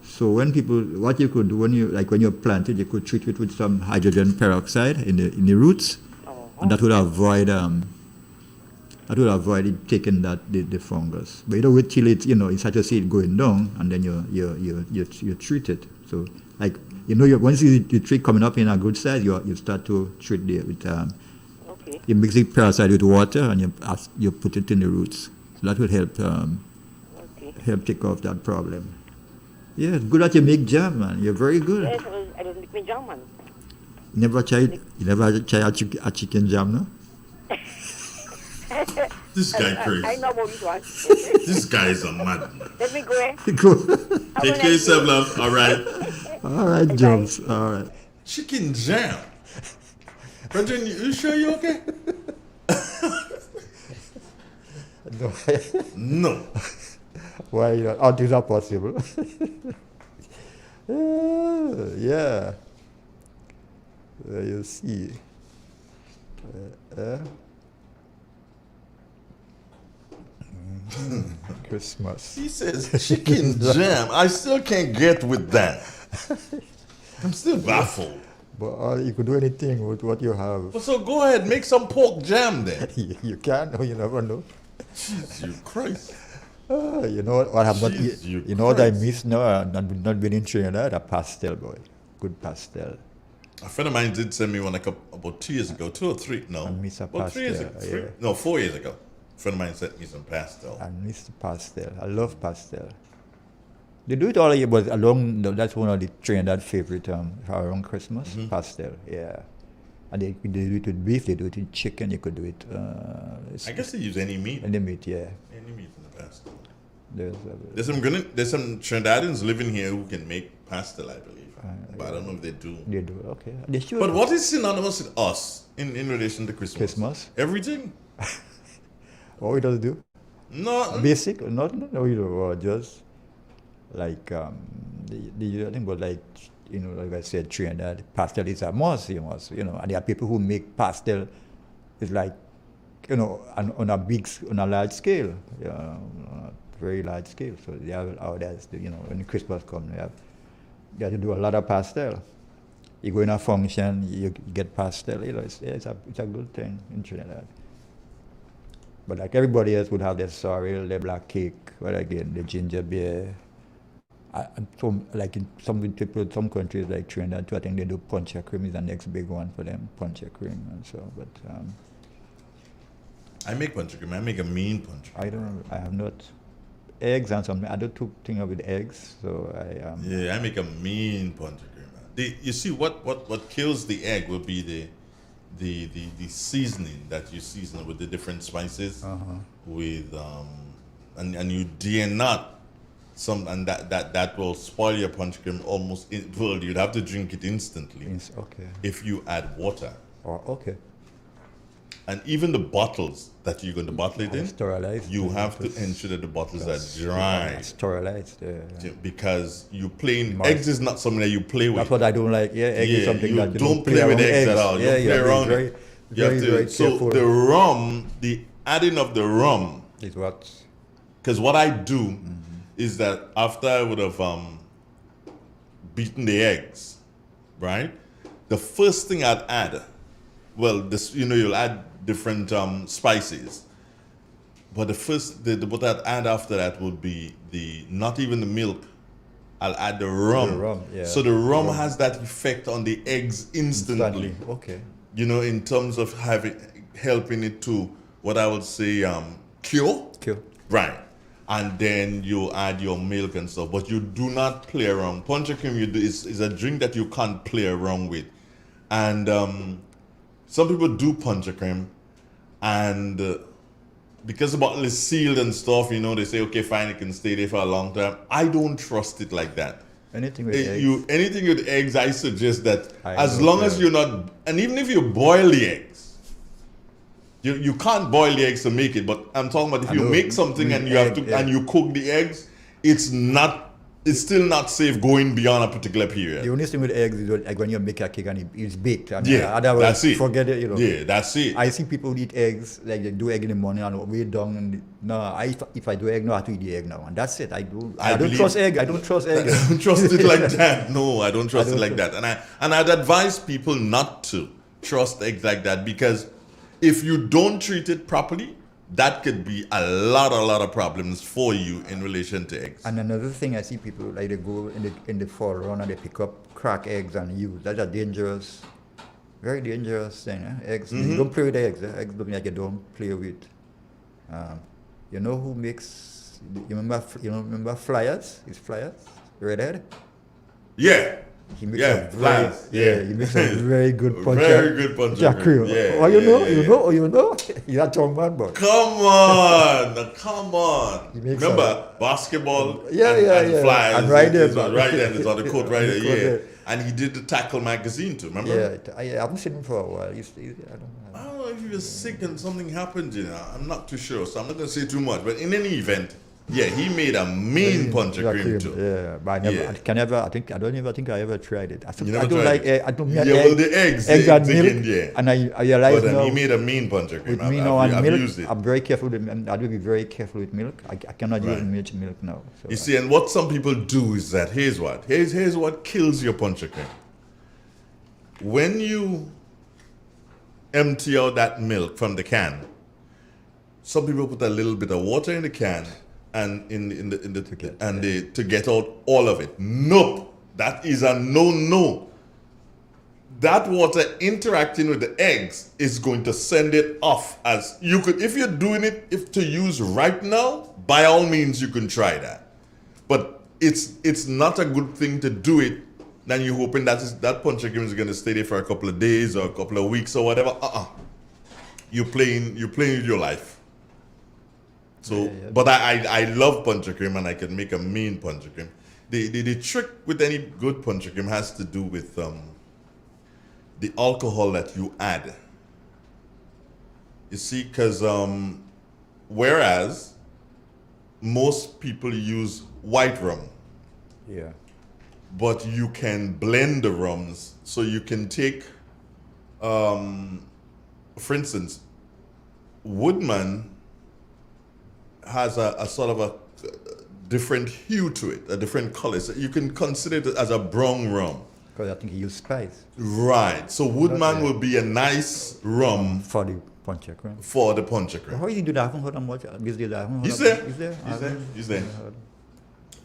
So when what you could do when you plant it, you could treat it with some hydrogen peroxide in the roots, and that would avoid it taking the fungus. But you don't wait till you start to see it going down, and then you treat it. So once you treat coming up in a good size, you start to treat it with Okay. you mix the peroxide with water and you put it in the roots. So that will help Okay. help take off that problem. Yeah, it's good that you make jam, man. You're very good. Yes, I don't make me jam, man. You never tried a chicken jam, no? This guy I crazy. know about this one. This guy is a madman. Let me go, eh? Go. Take care of yourself, love. All right. All right, Jones. All right. Chicken jam. Brethren, you sure you okay? No. No. Why all things are possible? Yeah. You see. Christmas. He says chicken jam. I still can't get with that. I'm still baffled. But you could do anything with what you have. Well, so go ahead, make some pork jam then. You can, or you never know. Jesus you Christ. You know what I'm not. Jeez, you You know what I Christ. miss now? Not been in Trinidad. A pastel, boy. Good pastel. A friend of mine did send me one about 2 years ago, 2 or 3. No, I miss a about 3 years ago. pastel, yeah. No, 4 years ago. A friend of mine sent me some pastel. I miss the pastel. I love pastel. They do it all year, but that's one of the Trinidad favorite around Christmas. Mm-hmm. Pastel, yeah. And they do it with beef. They do it with chicken. You could do it. I guess they use any meat. Any meat, yeah. Any meat in the pastel. There's There's some Trinidadians living here who can make pastel, I believe. But I don't know if they do. they do okay. They should. But what is synonymous with us in relation to Christmas? Christmas? Everything. What we does do? No. Basic? Not no, you know, just like the thing, but like like I said, Trinidad pastel is a must. You must, and there are people who make pastel. It's like on a large scale, on a very large scale. So they have out there, when Christmas comes, you have to do a lot of pastel. You go in a function, you get pastel. It's a good thing in Trinidad. But like everybody else would have their sorrel, their black cake, but again, the ginger beer. Like in some countries like Trinidad, too, I think they do puncha cream is the next big one for them, puncha cream and so. But I make punch cream. I make a mean punch cream. I don't know. I have not eggs and something. I don't do things with eggs, so Yeah, I make a mean punch cream. You see, what kills the egg will be the seasoning that you season with the different spices with and you dare not and that will spoil your punch cream almost you'd have to drink it instantly okay. if you add water. Oh, okay. And even the bottles that you're going to bottle it in, Sterilized. you have to ensure that the bottles are dry. Sterilized. Because you playing eggs is not something that you play with. That's what I don't like. Yeah, egg is something you that you don't play with eggs at all. You don't play around very, it. very So careful. the rum, the adding of the rum is what. Because what I do is that after I would have beaten the eggs, right? The first thing I'd add, you'll add different spices, but what I'd add after that would be not even the milk. I'll add the rum. So the rum has that effect on the eggs instantly. Okay. In terms of helping it to what I would say cure. Right. And then you add your milk and stuff, but you do not play around. Punch cream is a drink that you can't play around with, and some people do punch cream, and because the bottle is sealed and stuff, they say, okay, fine, it can stay there for a long time. I don't trust it like that. Anything with eggs. Anything with eggs, I suggest that as long as you're not, and even if you boil the eggs, you can't boil the eggs to make it. But I'm talking about if you make something and you and you cook the eggs, it's still not safe going beyond a particular period. The only thing with eggs is like when you make a cake and it's baked. Otherwise, that's it. Forget it. Yeah, that's it. I see people eat eggs, like they do egg in the morning and way down. And if I do egg, no, I have to eat the egg now, and that's it. I don't trust egg. I don't trust egg. I don't trust it like that. No, I don't trust it like that. And I'd advise people not to trust eggs like that, because if you don't treat it properly, that could be a lot of problems for you in relation to eggs. And another thing, I see people like they go in the fall run and they pick up cracked eggs and use. That's a dangerous, very dangerous thing. Eggs. You don't play with eggs. Eggs don't like you don't play with. You know who makes? You remember Flyers? Is Flyers Redhead? Yeah. He makes he makes a very good punch. Very good punch. Yeah. Oh, you know? You're a tongue man, but. Come on. Remember basketball and Flyers. And right there. Right there. It's on the court right there. Yeah. And he did the Tackle magazine too, remember? Yeah, I haven't seen him for a while. I don't know if he was sick and something happened, you know. I'm not too sure, so I'm not going to say too much. But in any event, yeah, he made a mean punch of cream too. Yeah, but I never, Yeah. I don't even think I ever tried it. You never I don't tried like it? I don't Yeah, like well, the eggs and milk, again, yeah. and I realize But now he made a mean punch of cream. with me now and I've milk, used it. I'm very careful with, I do be very careful with milk. I cannot Right. use milk now. So You see, and what some people do is that here's what kills your punch of cream. When you empty out that milk from the can, some people put a little bit of water in the can and to get out all of it. Nope, that is a no. That water interacting with the eggs is going to send it off. As you could, if you're doing it to use right now, by all means you can try that. But it's not a good thing to do it. Then you're hoping that punch of cream is going to stay there for a couple of days or a couple of weeks or whatever. You're playing with your life. So, but I love punch of cream and I can make a mean punch of cream. The trick with any good punch of cream has to do with the alcohol that you add. You see, because whereas most people use white rum, yeah, but you can blend the rums. So you can take, for instance, Woodman has a sort of a different hue to it, a different color. So you can consider it as a brown rum. because I think he used spice Right. So Woodman Okay. will be a nice rum for the punch of cream. for the punch of cream. How you do that? I haven't heard him much. These days, I haven't heard He's him- there. He's there. He's there. He's there. I heard.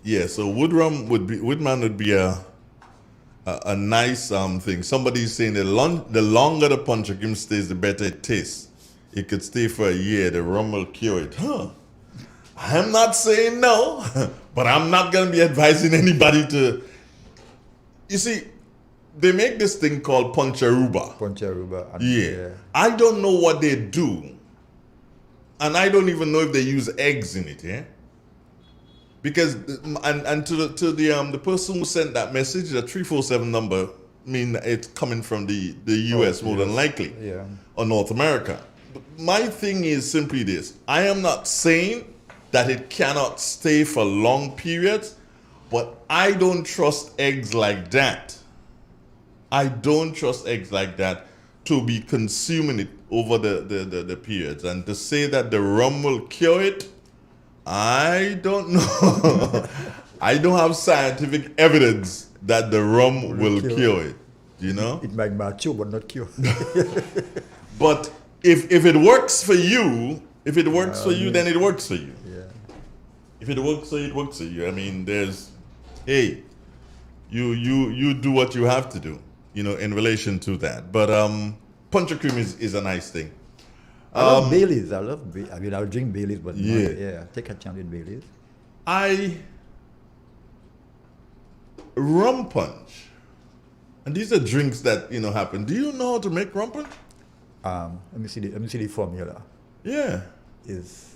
Yeah, so Woodman would be a nice thing. Somebody's saying the longer the punch of cream stays, the better it tastes. It could stay for a year. The rum will cure it. I'm not saying no, but I'm not going to be advising anybody to. You see, they make this thing called Poncharuba. Poncharuba. and- Yeah. I don't know what they do. And I don't even know if they use eggs in it, yeah? Because and to the person who sent that message, the 347 number, mean it's coming from the US more than likely. Yeah. Or North America. But my thing is simply this. I am not saying that it cannot stay for long periods, but I don't trust eggs like that. I don't trust eggs like that to be consuming it over the periods. And to say that the rum will cure it, I don't know. I don't have scientific evidence that the rum will cure it. You know? It might mature, but not cure. But if it works for you, then it works for you. Yeah. If it works for you, it works for you. I mean, you do what you have to do, you know, in relation to that. But punch of cream is a nice thing. I love Baileys. I'll drink Baileys, but Yeah. yeah, take a chance with Baileys. Rum punch. And these are drinks that, you know, happen. Do you know how to make rum punch? Let me see the formula. Yeah. Is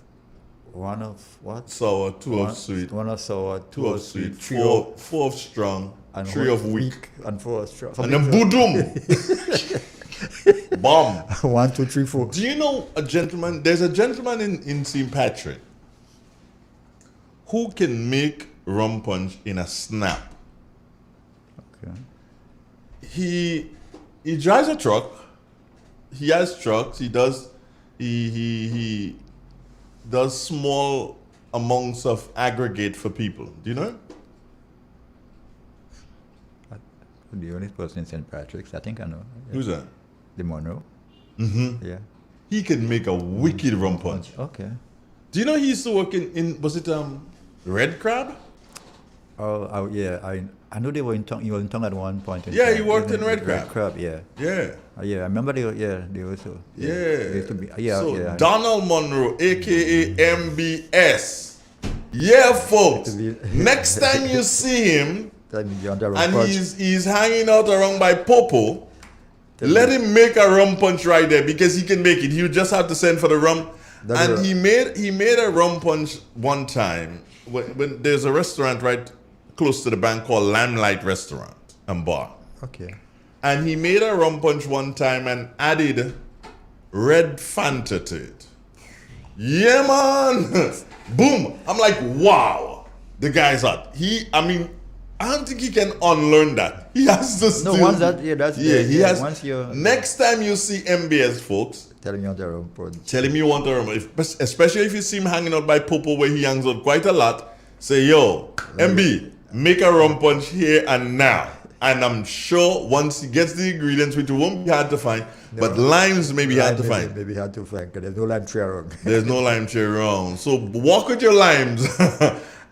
one of what? Sour, two of sweet, One of sour, two of sweet, three four of strong, and three one of weak. and 4 of strong. And then boodum. Bomb. 1, 2, 3, 4. Do you know a gentleman? There's a gentleman in St. Patrick who can make rum punch in a snap. Okay. He drives a truck. He has trucks. He does small amounts of aggregate for people. Do you know him? The only person in St. Patrick's, I think I know. Yeah. Who's that? The Monroe. Mm-hmm. Yeah. He can make a wicked rum punch. Okay. Do you know he used to work in was it Red Crab? Oh yeah. I know they were in town. You were in town at one point. Yeah, he time. worked in Red Crab. Crab, yeah. Yeah. Yeah, I remember they also. Yeah. They used to be, yeah, So yeah. Donald Monroe, aka MBS. Yeah, folks. Next time you see him and he's hanging out around by Popo, let him make a rum punch right there because he can make it. He'll just have to send for the rum. And he made a rum punch one time when there's a restaurant right close to the bank called Limelight Restaurant. and bar. Okay. And he made a rum punch one time and added red Fanta to it. Yeah, man. Boom. I'm like, wow. The guy's hot. I don't think he can unlearn that. He has to still. No, once that, yeah, that's he has. Once you're Next time you see MBS folks, tell him you want a rum punch. tell him you want a rum. Especially if you see him hanging out by Popo where he hangs out quite a lot, say, yo, MB, make a rum punch here and now. And I'm sure once he gets the ingredients, which won't be hard to find, but limes may be hard to find. Maybe hard to find, because there's no lime tree around. There's no lime tree around. So walk with your limes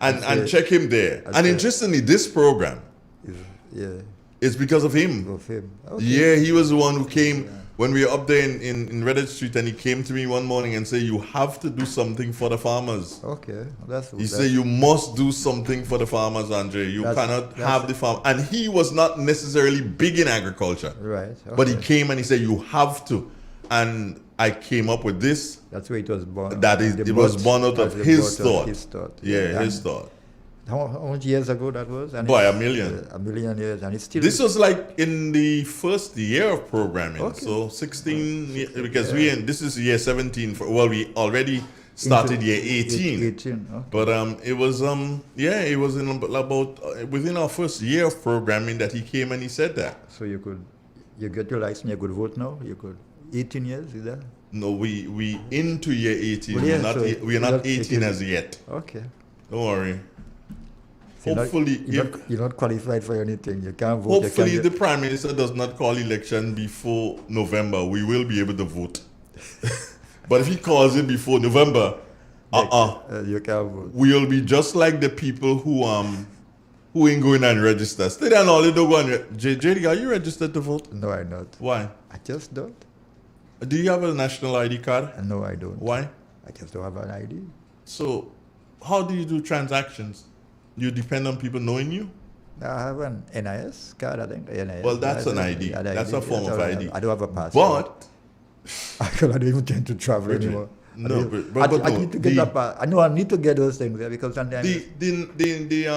and check him there. And interestingly, this program is because of him. Okay. Yeah, he was the one who came when we were up there in Reddit Street, and he came to me one morning and said, you have to do something for the farmers. Okay. He said, you must do something for the farmers, Andre. You cannot have the farm. And he was not necessarily big in agriculture. Right. Okay. But he came and he said, you have to. And I came up with this. That's where it was born. It was born out of his thought. His thought. Yeah, his thought. How much years ago that was? And Boy, a million. A million years. And it's still... This was like in the first year of programming. Okay. So 16, because this is year 17. We already started year 18. 18, okay. But it was it was in about within our first year of programming that he came and he said that. So you get your license, you could vote now? You could... 18 years, is that? No, we into year 18. Well, yeah, we are not 18 as yet. Okay. Don't worry. So hopefully, you're not qualified for anything. You can't vote. Hopefully, the Prime Minister does not call election before November. We will be able to vote. But if he calls it before November, you can't vote. We'll be just like the people who ain't going and register. Stay there and all, they don't go and JD, are you registered to vote? No, I'm not. Why? I just don't. Do you have a national ID card? No, I don't. Why? I just don't have an ID. So, how do you do transactions? You depend on people knowing you? I have an NIS card, I think. NIS. Well, that's an ID. That's a form of ID. I don't have a passport. But I don't even tend to travel anymore. No, I need to get that. I know I need to get those things there because sometimes the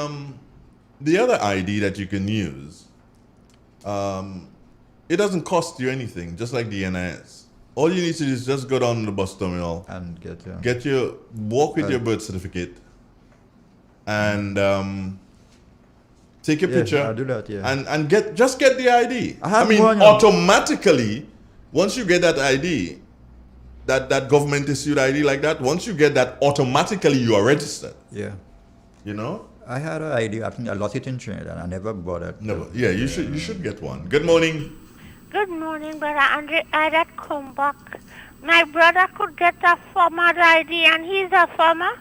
other ID that you can use, it doesn't cost you anything, just like the NIS. All you need to do is just go down to the bus terminal and walk with your birth certificate, and take a picture. I'll do that, and get the ID. Automatically, once you get that ID, that government issued ID like that, once you get that, automatically you are registered. Yeah. You know? I had an ID. I think I lost it in Trinidad. I never bothered. Never. Yeah, you should get one. Good morning. Good morning, Brother Andre. I had come back. My brother could get a farmer's ID, and he's a farmer.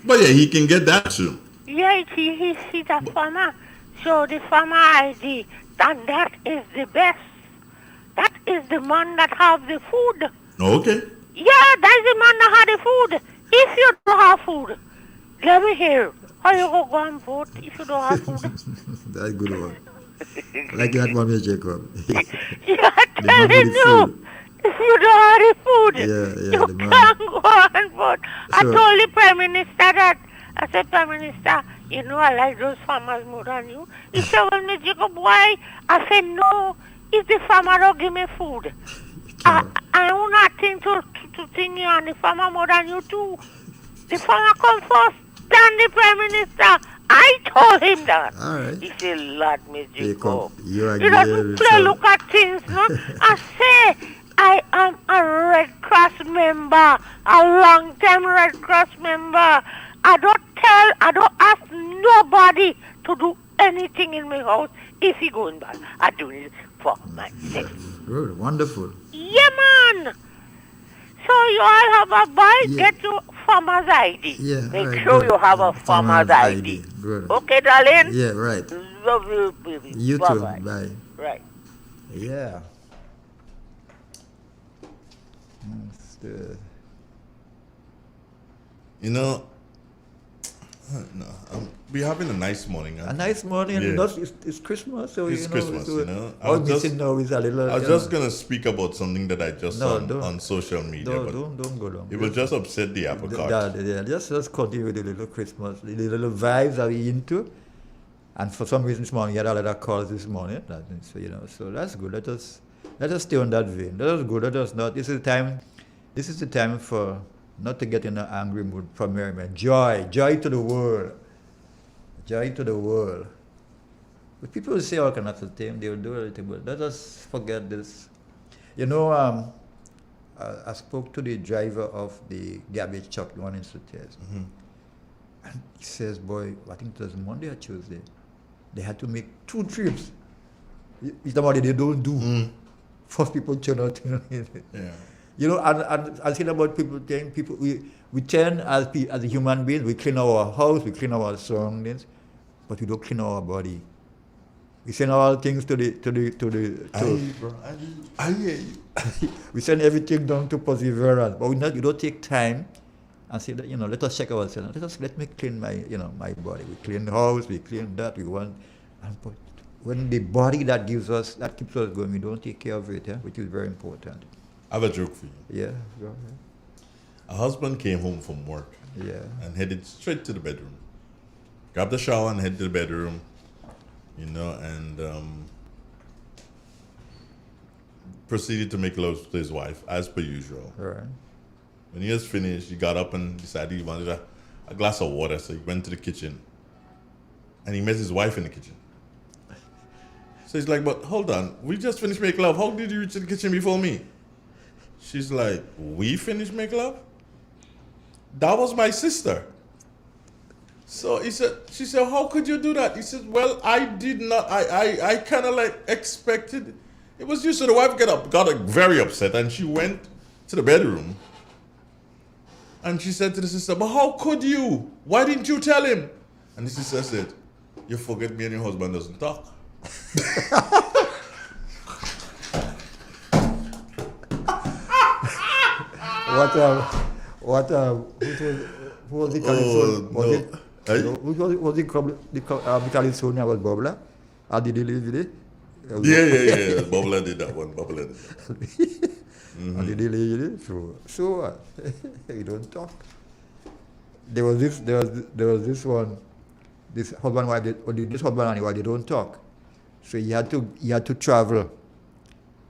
But yeah, he can get that too. Yeah, he's a farmer. So the farmer ID, and that is the best. That is the man that have the food. Okay. Yeah, that's the man that have the food. If you don't have food, let me hear. How you go and vote if you don't have food? That's a good one. Like that one with Jacob. Yeah, telling you, if you don't have the food, you can't go and vote. I told the Prime Minister that. I said, Prime Minister, you know I like those farmers more than you. He said, well, Miss Jacob, why? I said, no, if the farmer don't give me food, I own nothing to think you and the farmer more than you too. The farmer come first, then the Prime Minister. I told him that. All right. He said, Lord, Miss Jacob, you don't play look at things, no? I say, I am a Red Cross member, a long-time Red Cross member. I don't ask nobody to do anything in my house if he going bad. I do it for myself. Good, wonderful. Yeah, man. So you all have a boy, get your farmer's ID. Yeah, Make sure you have a farmer's ID. Good. Okay, darling? Yeah, right. Love you, baby. You Bye-bye. too. Bye. Right. Yeah. You know, we're having a nice morning. A nice morning. Yeah. It's Christmas, so it's Christmas. You know, I was just gonna speak about something that I just saw on social media. Don't go long. It will just upset the apple cart. Just continue with the little Christmas, the little vibes that we into. And for some reason this morning, he had a lot of calls this morning. So, so that's good. Let us stay on that vein. Let us go. Let us not. This is the time for not to get in an angry mood, for merriment. Joy to the world. Joy to the world. But people will say all kinds of things. They will do everything, but let us forget this. I spoke to the driver of the garbage truck, the one in Sutez. Mm-hmm. And he says, boy, I think it was Monday or Tuesday, they had to make 2 trips. It's about they don't do. First people turn out. Yeah. And I think about people, we turn as a human beings, we clean our house, we clean our surroundings, but we don't clean our body. We send all things to I hear you. we send everything down to perseverance, but you don't take time and say that, let us check ourselves. Let me clean my body. We clean the house, we clean that, we want, but when the body that keeps us going, we don't take care of it, which is very important. I have a joke for you. Yeah, go ahead. A husband came home from work and headed straight to the bedroom. Grabbed the shower and headed to the bedroom, and proceeded to make love to his wife, as per usual. All right. When he was finished, he got up and decided he wanted a glass of water, so he went to the kitchen. And he met his wife in the kitchen. So he's like, but hold on, we just finished making love. How did you reach the kitchen before me? She's like, we finished making love? That was my sister. So she said, how could you do that? He said, well, I did not, I kind of like expected. It was you. So the wife got very upset, and she went to the bedroom. And she said to the sister, but how could you? Why didn't you tell him? And the sister said, you forget me and your husband doesn't talk. Who was the California? No. Was the California was Bobla? Or did he leave it? Yeah. Bobla did that one. Mm-hmm. And did he leave it? So what? You don't talk. There was this one. This husband and wife, they don't talk. So he had to travel,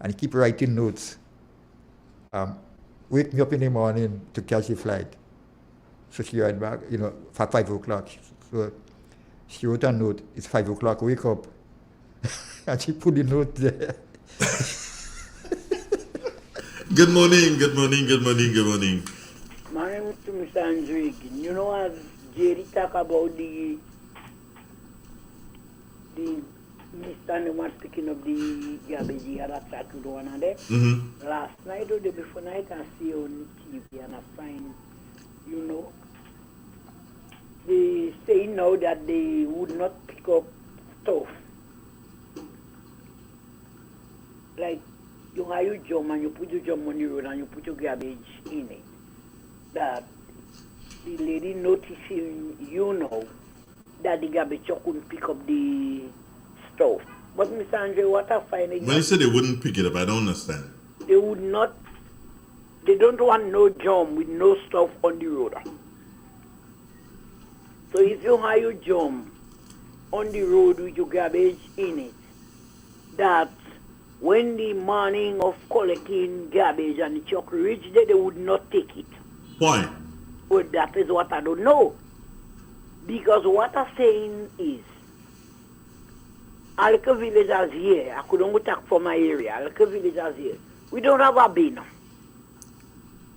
and he keep writing notes. Wake me up in the morning to catch the flight. So she write back, for 5 o'clock. So she wrote a note. It's 5 o'clock. Wake up, and she put the note there. Good morning. My name is Mr. Andre. As Jerry talk about the Mr. and was picking up the garbage, he had a chat with one another. Mm-hmm. Last night or the before night, I see on TV and I find, they say now that they would not pick up stuff. Like, you have your jump and you put your jump on the road and you put your garbage in it. That the lady noticing, that the garbage truck couldn't pick up the stuff. But Mr. Andre, what I find is... When you say they wouldn't pick it up, I don't understand. They would not... They don't want no jump with no stuff on the road. So if you have your jump on the road with your garbage in it, that when the morning of collecting garbage and the truck reach there, they would not take it. Why? Well, that is what I don't know. Because what I'm saying is, Alka villagers here, I couldn't go talk from my area, Alka villagers here, we don't have a bin.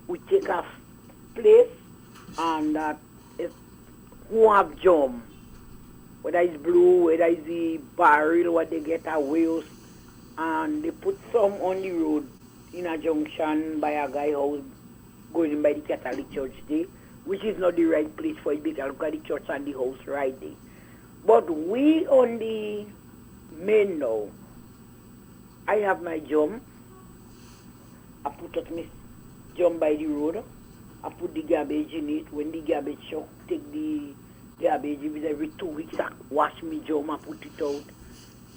We take a place and if who have jump, whether it's blue, whether it's the barrel, what they get are wheels, and they put some on the road in a junction by a guy house going by the Catholic Church there, which is not the right place for it because look at the church and the house right there. But we on the main now, I have my jump. I put up my jump by the road. I put the garbage in it. When the garbage truck take the garbage, every 2 weeks I wash my jump, I put it out.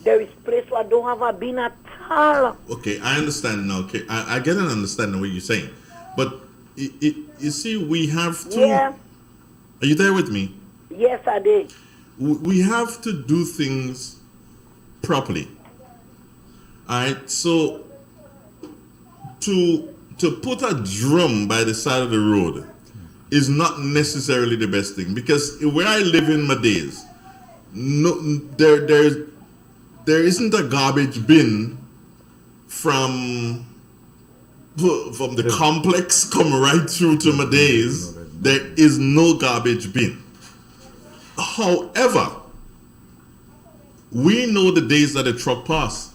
There is place where I don't have a bin at all. Okay, I understand now. Okay, I get an understanding of what you're saying. But you see, we have to... Yeah. Are you there with me? Yes, I did. we have to do things properly. All right, so to put a drum by the side of the road is not necessarily the best thing, because where I live in Madays, there isn't a garbage bin from the complex come right through to Madays. There is no garbage bin. However, we know the days that the truck pass.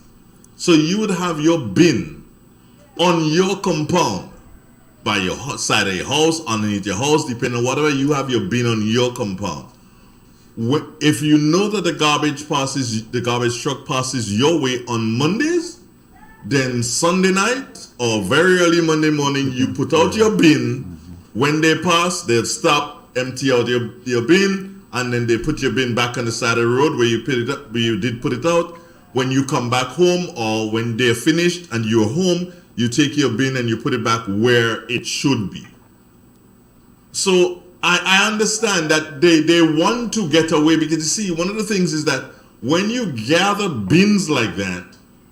So you would have your bin on your compound, by your side of your house, underneath your house, depending on whatever, you have your bin on your compound. If you know that the garbage truck passes your way on Mondays, then Sunday night or very early Monday morning, you put out your bin. When they pass, they'll stop, empty out your bin, and then they put your bin back on the side of the road where you did put it out. When you come back home, or when they're finished and you're home, you take your bin and you put it back where it should be. So I understand that they want to get away, because you see, one of the things is that when you gather bins like that,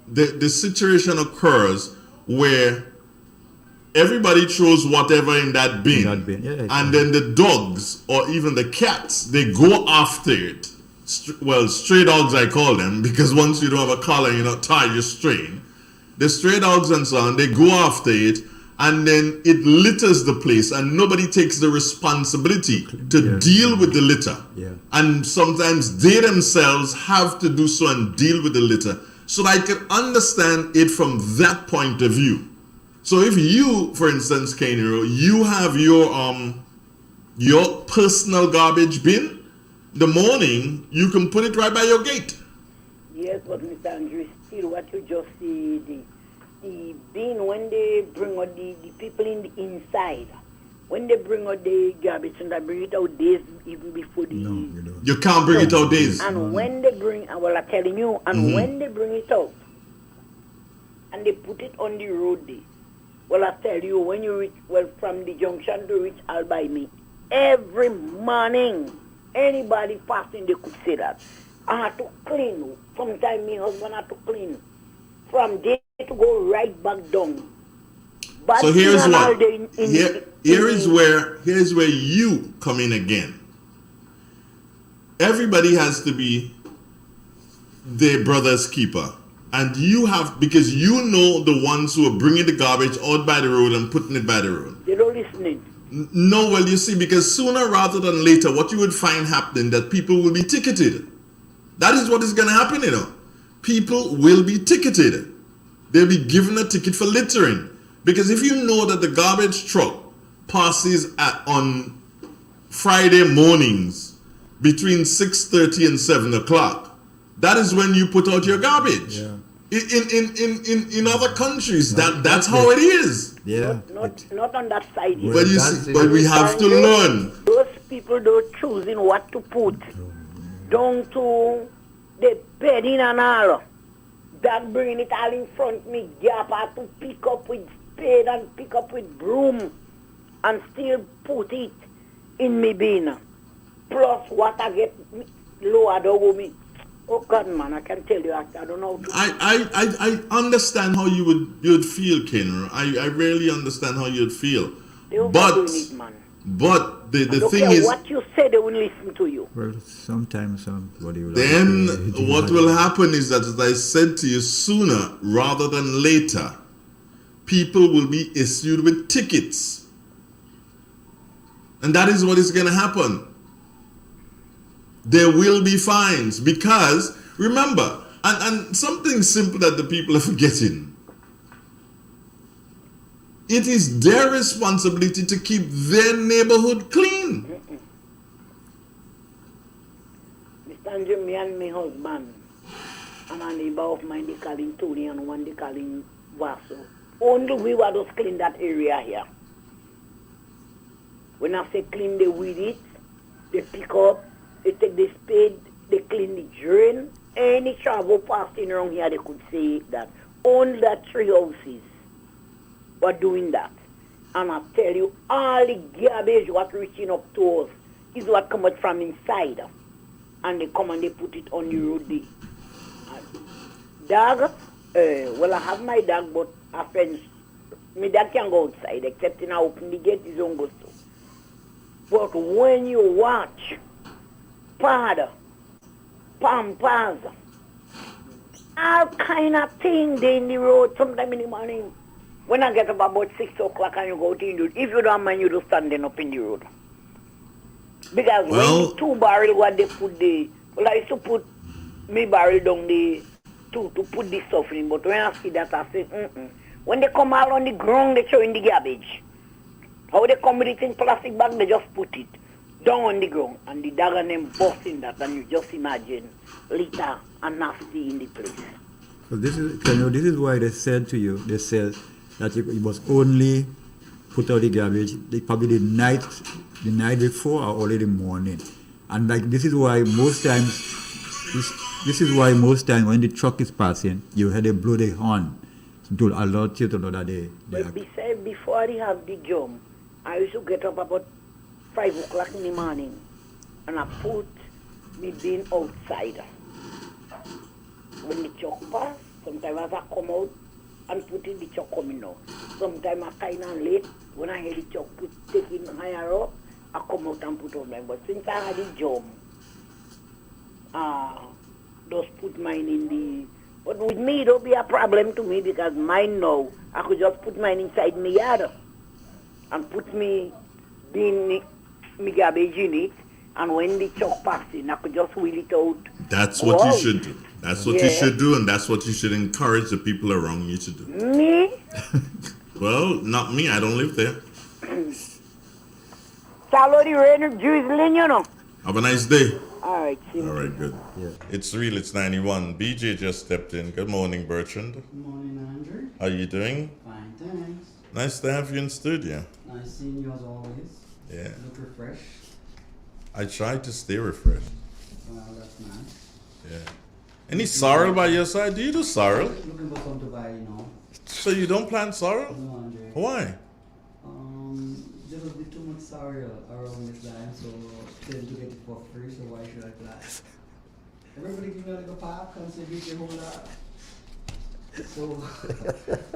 the situation occurs where everybody throws whatever in that bin, and then the dogs or even the cats, they go after it. Well, stray dogs I call them, because once you don't have a collar, you're not tied, you're straying. The stray dogs and so on, they go after it, and then it litters the place, and nobody takes the responsibility to deal with the litter. And sometimes they themselves have to do so and deal with the litter. So I can understand it from that point of view. So if you, for instance, Kainero, you have your personal garbage bin, the morning you can put it right by your gate. Yes, but Mr. Andrew, still what you just see, the bin, when they bring out the people in the inside, when they bring out the garbage, and they bring it out days even before the... No, you can't bring it out days. And when they bring, well, I'm telling you, and when they bring it out, and they put it on the road day, well, I tell you, when you reach, well, from the junction to reach Albaimi, every morning, anybody passing, they could say that. I had to clean. Sometimes my husband had to clean. From there to go right back down. But so here's what. Here's where you come in again. Everybody has to be their brother's keeper. And you have, because you know the ones who are bringing the garbage out by the road and putting it by the road. They don't listen. No, well, you see, because sooner rather than later, what you would find happening, that people will be ticketed. That is what is going to happen, you know. People will be ticketed. They'll be given a ticket for littering. Because if you know that the garbage truck passes on Friday mornings between 6:30 and 7 o'clock, that is when you put out your garbage. Yeah. In other countries, that's how it is. Yeah. Not on that side. Well, but you see, but we have to learn. Those people don't choosing what to put. Down to the bedding and all. That bringing it all in front me. Gap have to pick up with spade and pick up with broom and still put it in me bin. Plus what I get lowered over me. Oh God, man, I can tell you, I don't know. I understand how you would feel, Kenner. I really understand how you'd feel. But the thing is, what you say, they will listen to you. Well, sometimes somebody will. Then what will happen is that, as I said to you, sooner rather than later, people will be issued with tickets, and that is what is going to happen. There will be fines, because remember, and something simple that the people are forgetting, it is their responsibility to keep their neighborhood clean. Mr. Andrew, me and my husband and a neighbor of mine, they call him Tony, and one they call him Vaso. Only we were just clean that area here. When I say clean, they weed it, they pick up, they take the spade, they clean the drain. Any travel passing around here, they could say that. Only that 3 houses were doing that. And I tell you, all the garbage what reaching up to us is what comes from inside. and they come and they put it on the road there. Dog, well, I have my dog, but a fence. My dog can go outside, except when I open the gate, he don't go so. But when you watch Pada, Pampas, all kind of things they in the road sometime in the morning. When I get up about 6 o'clock and you go to the road, if you don't mind, you just standing up in the road. Because when the 2 barrel what they put the, well, I used to put me barrel down the to put this stuff in, but when I see that, I say, When they come out on the ground, they throw in the garbage. How they come with it in plastic bag, they just put it down on the ground, and the dog and them bust in that, and you just imagine litter and nasty in the place. So this is why they said to you, they said that you must only put out the garbage probably the night before or early in the morning. And like this is why most times when the truck is passing, you had to blow the horn to alert you to know that they But before I have the jump, I used to get up about 5 o'clock in the morning and I put me bin outside. When the truck pass, sometimes I come out and put in the truck coming out. Sometimes I kind of late, when I hear the truck taking higher up, I come out and put on mine. But since I had the jump, just put mine in the... But with me, it don't be a problem to me because mine now, I could just put mine inside my yard and put me garbage in it, and when the truck passing, I could just wheel it out. That's what you should do. That's what you should do, and that's what you should encourage the people around you to do. Me? Well, not me. I don't live there. Follow the rain drizzling, you know. Have a nice day. All right, All right, good. Yeah. It's real. It's 91. BJ just stepped in. Good morning, Bertrand. Good morning, Andrew. How you doing? Fine, thanks. Nice to have you in studio. Nice seeing you as always. Yeah. Look refreshed. I try to stay refreshed. Well, that's nice. Yeah. Any sorrel by your side? Do you do sorrel? Looking for something to buy, you know. So you don't plant sorrel? No, Andre. Why? There will be too much sorrel around this time, so tend to get it for free, so why should I plant? Everybody give me like a park, contribute your whole lot. So,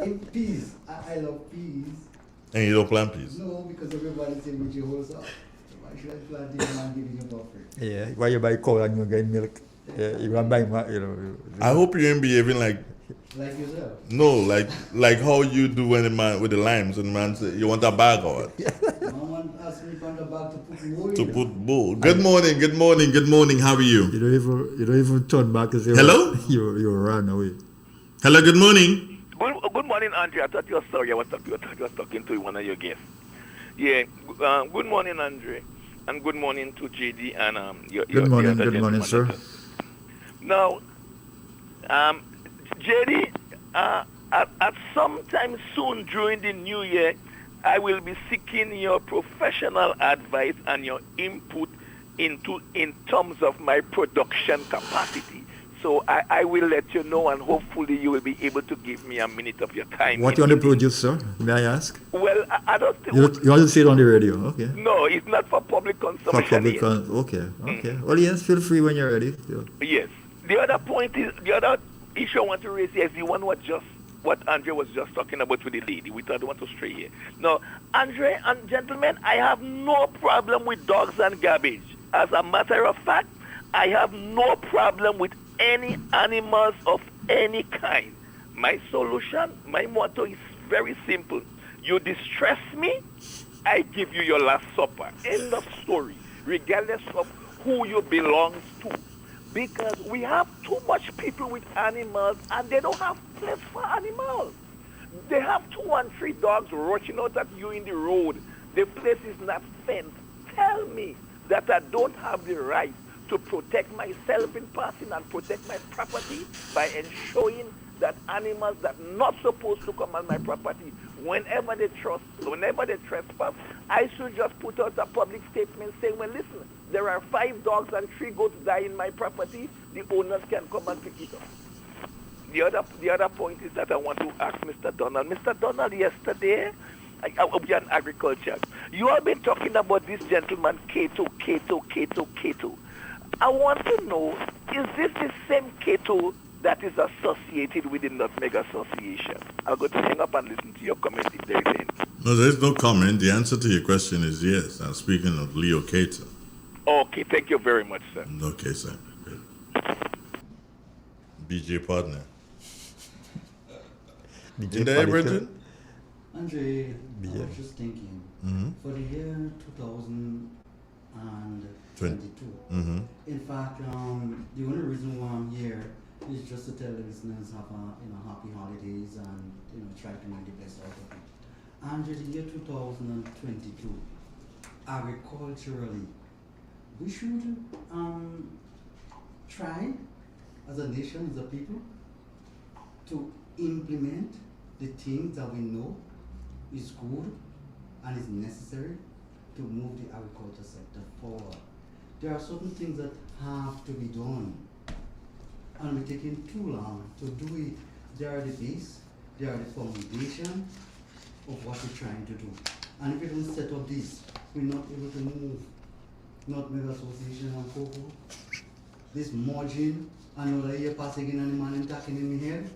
in peas, I love peas. And you don't plant peas? No, because everybody say with your whole stuff. So why should I plant it and I'm giving you for free? Yeah, why you buy cow and you get milk? Yeah, you want to buy, I hope you ain't behaving like yourself. No, like how you do when the man with the limes and the man say you want a bag or what? No one asked me for the bag to put wool. To put bull. Good morning, good morning, good morning. How are you? You don't even turn back and say hello. You run away. Hello, good morning. Good morning, Andre. I thought you were sorry. I was talking to one of your guests. Yeah. Good morning, Andre, and good morning to JD and your. Good morning, sir. Now, JD, at some time soon during the new year, I will be seeking your professional advice and your input in terms of my production capacity. So I will let you know, and hopefully you will be able to give me a minute of your time. What you want to produce, sir? May I ask? Well, I don't think... You want to say it on the radio? Okay. No, it's not for public consumption. Okay. Well, yes, feel free when you're ready. Yeah. Yes. The other issue I want to raise here is the one what Andre was just talking about with the lady. We don't want to stray here. Now, Andre and gentlemen, I have no problem with dogs and garbage. As a matter of fact, I have no problem with any animals of any kind. My solution, my motto is very simple. You distress me, I give you your last supper. End of story. Regardless of who you belong to. Because we have too much people with animals and they don't have place for animals. They have 2 and 3 dogs rushing out at you in the road. The place is not fenced. Tell me that I don't have the right to protect myself in passing and protect my property by ensuring that animals that are not supposed to come on my property, whenever they trespass, I should just put out a public statement saying, well, listen, there are 5 dogs and 3 goats die in my property. The owners can come and pick it up. The other point is that I want to ask Mr. Donald. Mr. Donald, yesterday, I'll be on agriculture. You have been talking about this gentleman, Cato. I want to know, is this the same Cato that is associated with the Nutmeg Association? I'll go to hang up and listen to your comment if there is any. No, there's no comment. The answer to your question is yes. I'm speaking of Leo Cato. Okay, thank you very much, sir. Okay, sir. Good. BJ partner. BJ In there, political. Bridget? Andre, I BJ. was just thinking, Mm-hmm. for the year 2022, in fact, the only reason why I'm here is just to tell the listeners have happy holidays and try to make the best out of it. Andre, the year 2022, agriculturally, we should try as a nation, as a people, to implement the things that we know is good and is necessary to move the agriculture sector forward. There are certain things that have to be done, and we're taking too long to do it. They are the base, they are the foundation of what we're trying to do. And if we don't set up this, we're not able to move. Nutmeg Association and cocoa, this margin, another year passing in and the man talking in my head.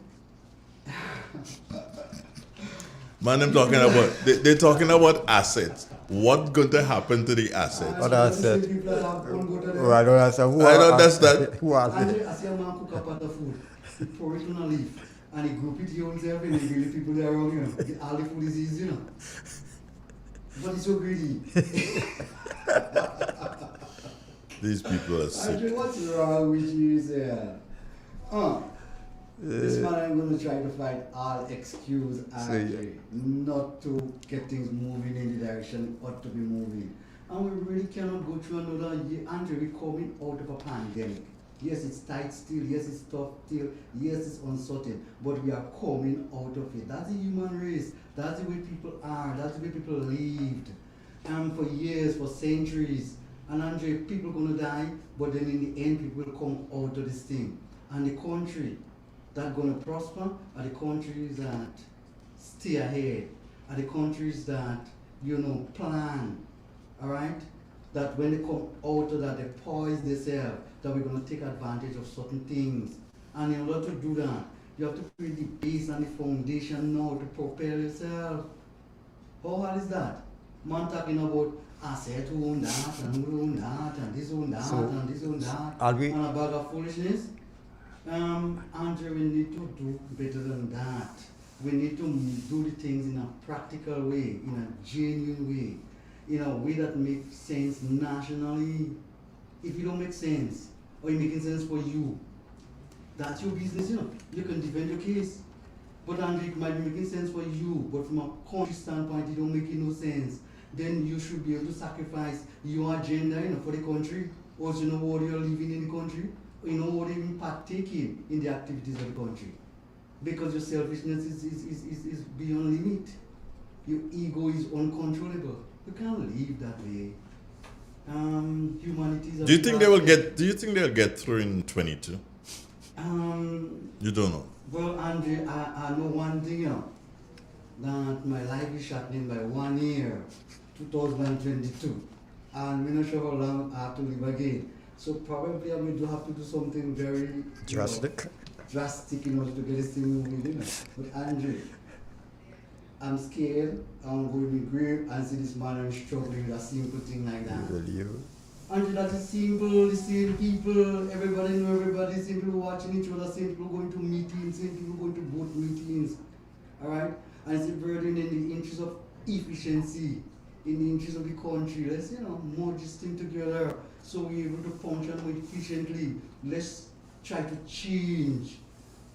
Man, them talking about they're talking about assets. What's going to happen to the assets? What I said. Oh, I don't understand. Who I don't understand. Who are And they? I see a man cook a pot of food, he pour it on a leaf, and he group it here himself and he give the people there around, all the food is easy, But he's so greedy. These people are sick. Andre, what's wrong with you, sir? This man I'm going to try to find all excuse Andre not to get things moving in the direction it ought to be moving. And we really cannot go through another year. Andre, we're coming out of a pandemic. Yes, it's tight still. Yes, it's tough still. Yes, it's uncertain. But we are coming out of it. That's the human race. That's the way people are. That's the way people lived. For years, for centuries. And Andre, people going to die, but then in the end, people will come out of this thing. And the country that going to prosper are the countries that stay ahead, are the countries that, plan, all right? That when they come out of that, they poise themselves, that we're going to take advantage of certain things. And in order to do that, you have to create the base and the foundation now to prepare yourself. How hard is that? Man talking about asset who own that, and who own that, and this own that, and this own that, and a bag of foolishness. Andre, we need to do better than that. We need to do the things in a practical way, in a genuine way, in a way that makes sense nationally. If you don't make sense, or you're making sense for you, that's your business, You can defend your case. But Andre, it might be making sense for you, but from a country standpoint, it don't make no sense. Then you should be able to sacrifice your agenda, for the country, or you know what you're living in the country, what you're even partaking in the activities of the country. Because your selfishness is beyond limit. Your ego is uncontrollable. You can't live that way. Humanity is. Do you think they'll get through in 22? You don't know. Well, Andre, I know one thing, that my life is shortening by 1 year, 2022, and we're not sure how long I have to live again. So probably I will have to do something very drastic in order to get this thing moving, But Andre, I'm scared. I'm going to be grave and see this man and struggling with a simple thing like that. Andre, that is simple, the same people, everybody know everybody, same people watching each other, same people going to meetings, same people going to board meetings. Alright? And it's a burden in the interest of efficiency, in the interest of the country. Let's, merge this thing together so we're able to function more efficiently. Let's try to change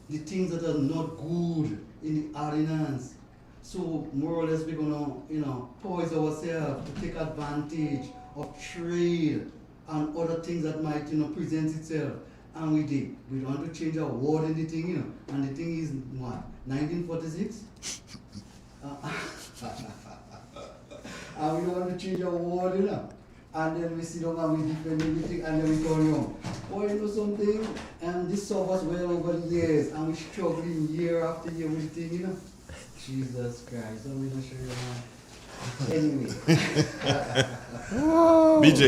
the things that are not good in the ordinance. So more or less we're gonna, poise ourselves to take advantage of trade and other things that might, present itself. And we did. We want to change our word in the thing, and the thing is what? 1946? And we don't want to change our word, And then we sit down and we defend everything and then we turn on. Or something, and this suffers well over the years, and we're struggling year after year with the thing, Jesus Christ, I'm not sure Anyway. BJ,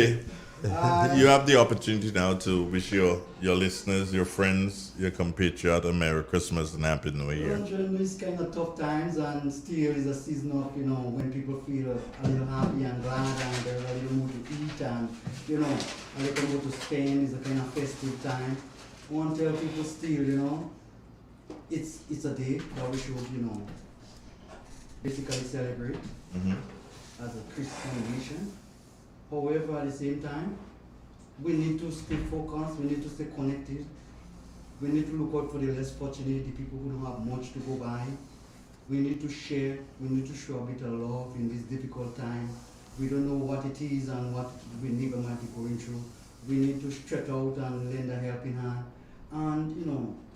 You have the opportunity now to wish your listeners, your friends, your compatriot a Merry Christmas and Happy New Year. During these kind of tough times, and still is a season of, when people feel a little happy and glad and they're a little more to eat and, a little more to spend. Is a kind of festive time. I want to tell people still, it's a day that we should, basically celebrate as a Christian nation. However, at the same time, we need to stay focused, we need to stay connected, we need to look out for the less fortunate, the people who don't have much to go by. We need to share, we need to show a bit of love in this difficult time. We don't know what it is and what we neighbor might be going through. We need to stretch out and lend a helping hand and,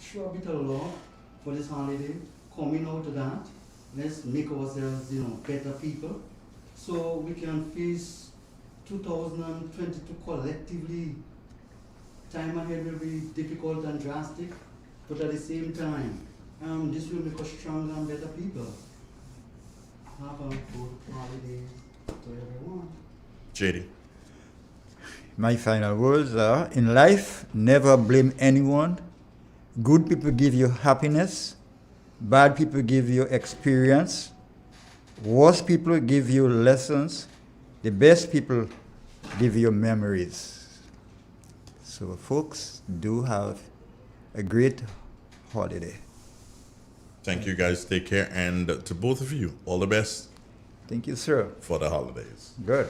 show a bit of love for this holiday. Coming out of that, let's make ourselves, better people so we can face 2022 collectively. Time ahead will be difficult and drastic, but at the same time, this will make us stronger and better people. Have a good holiday to everyone. JD. My final words are, in life, never blame anyone. Good people give you happiness. Bad people give you experience. Worst people give you lessons. The best people give you memories. So folks, do have a great holiday. Thank you guys. Take care. And to both of you, all the best. Thank you, sir. For the holidays. Good.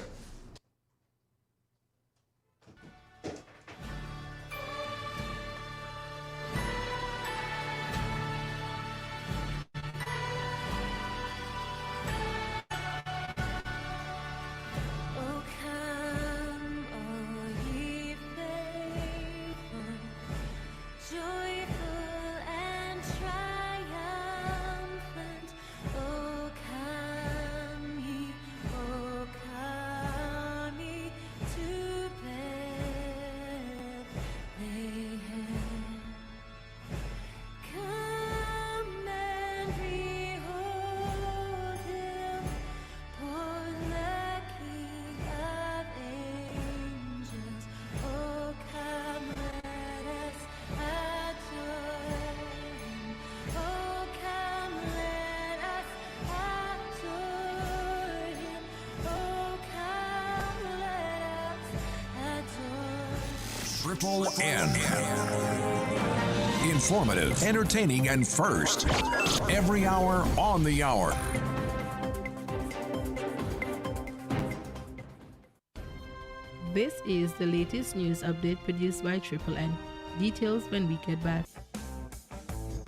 Triple N. Informative, entertaining, and first. Every hour on the hour. This is the latest news update produced by Triple N. Details when we get back.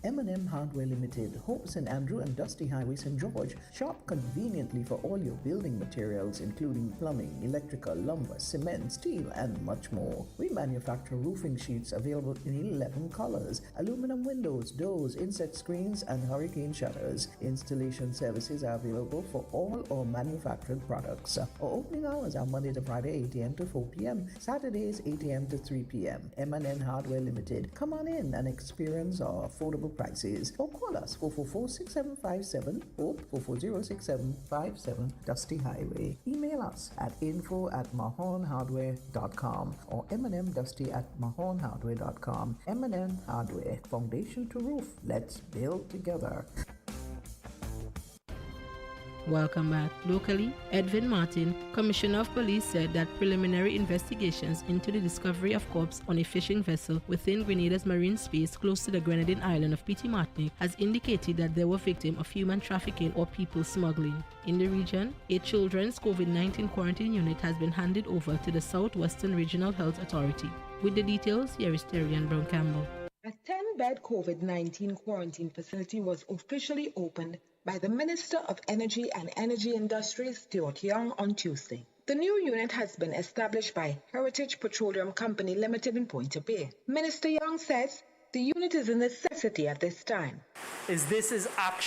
M&M Hardware Limited, Hope St. Andrew and Dusty Highway, St. George. Shop conveniently for all your building materials, including plumbing, electrical, lumber, cement, steel, and much more. We manufacture roofing sheets available in 11 colors, aluminum windows, doors, insect screens, and hurricane shutters. Installation services are available for all our manufactured products. Our opening hours are Monday to Friday, 8 a.m. to 4 p.m., Saturdays, 8 a.m. to 3 p.m. M&M Hardware Limited. Come on in and experience our affordable prices, or call us 444-6757 or 440-6757 Dusty Highway. Email us at info@mahonhardware.com or mnmdusty@mahonhardware.com. M&M Hardware, foundation to roof. Let's build together. Welcome back. Locally, Edwin Martin, Commissioner of Police, said that preliminary investigations into the discovery of corpse on a fishing vessel within Grenada's marine space close to the Grenadine island of Petite Martinique has indicated that they were victims of human trafficking or people smuggling. In the region, a children's COVID-19 quarantine unit has been handed over to the Southwestern Regional Health Authority. With the details, here is Terian Brown Campbell. A 10-bed COVID-19 quarantine facility was officially opened by the Minister of Energy and Energy Industries, Stuart Young, on Tuesday. The new unit has been established by Heritage Petroleum Company Limited in Pointe-a-Pierre. Minister Young says the unit is a necessity at this time. This is actually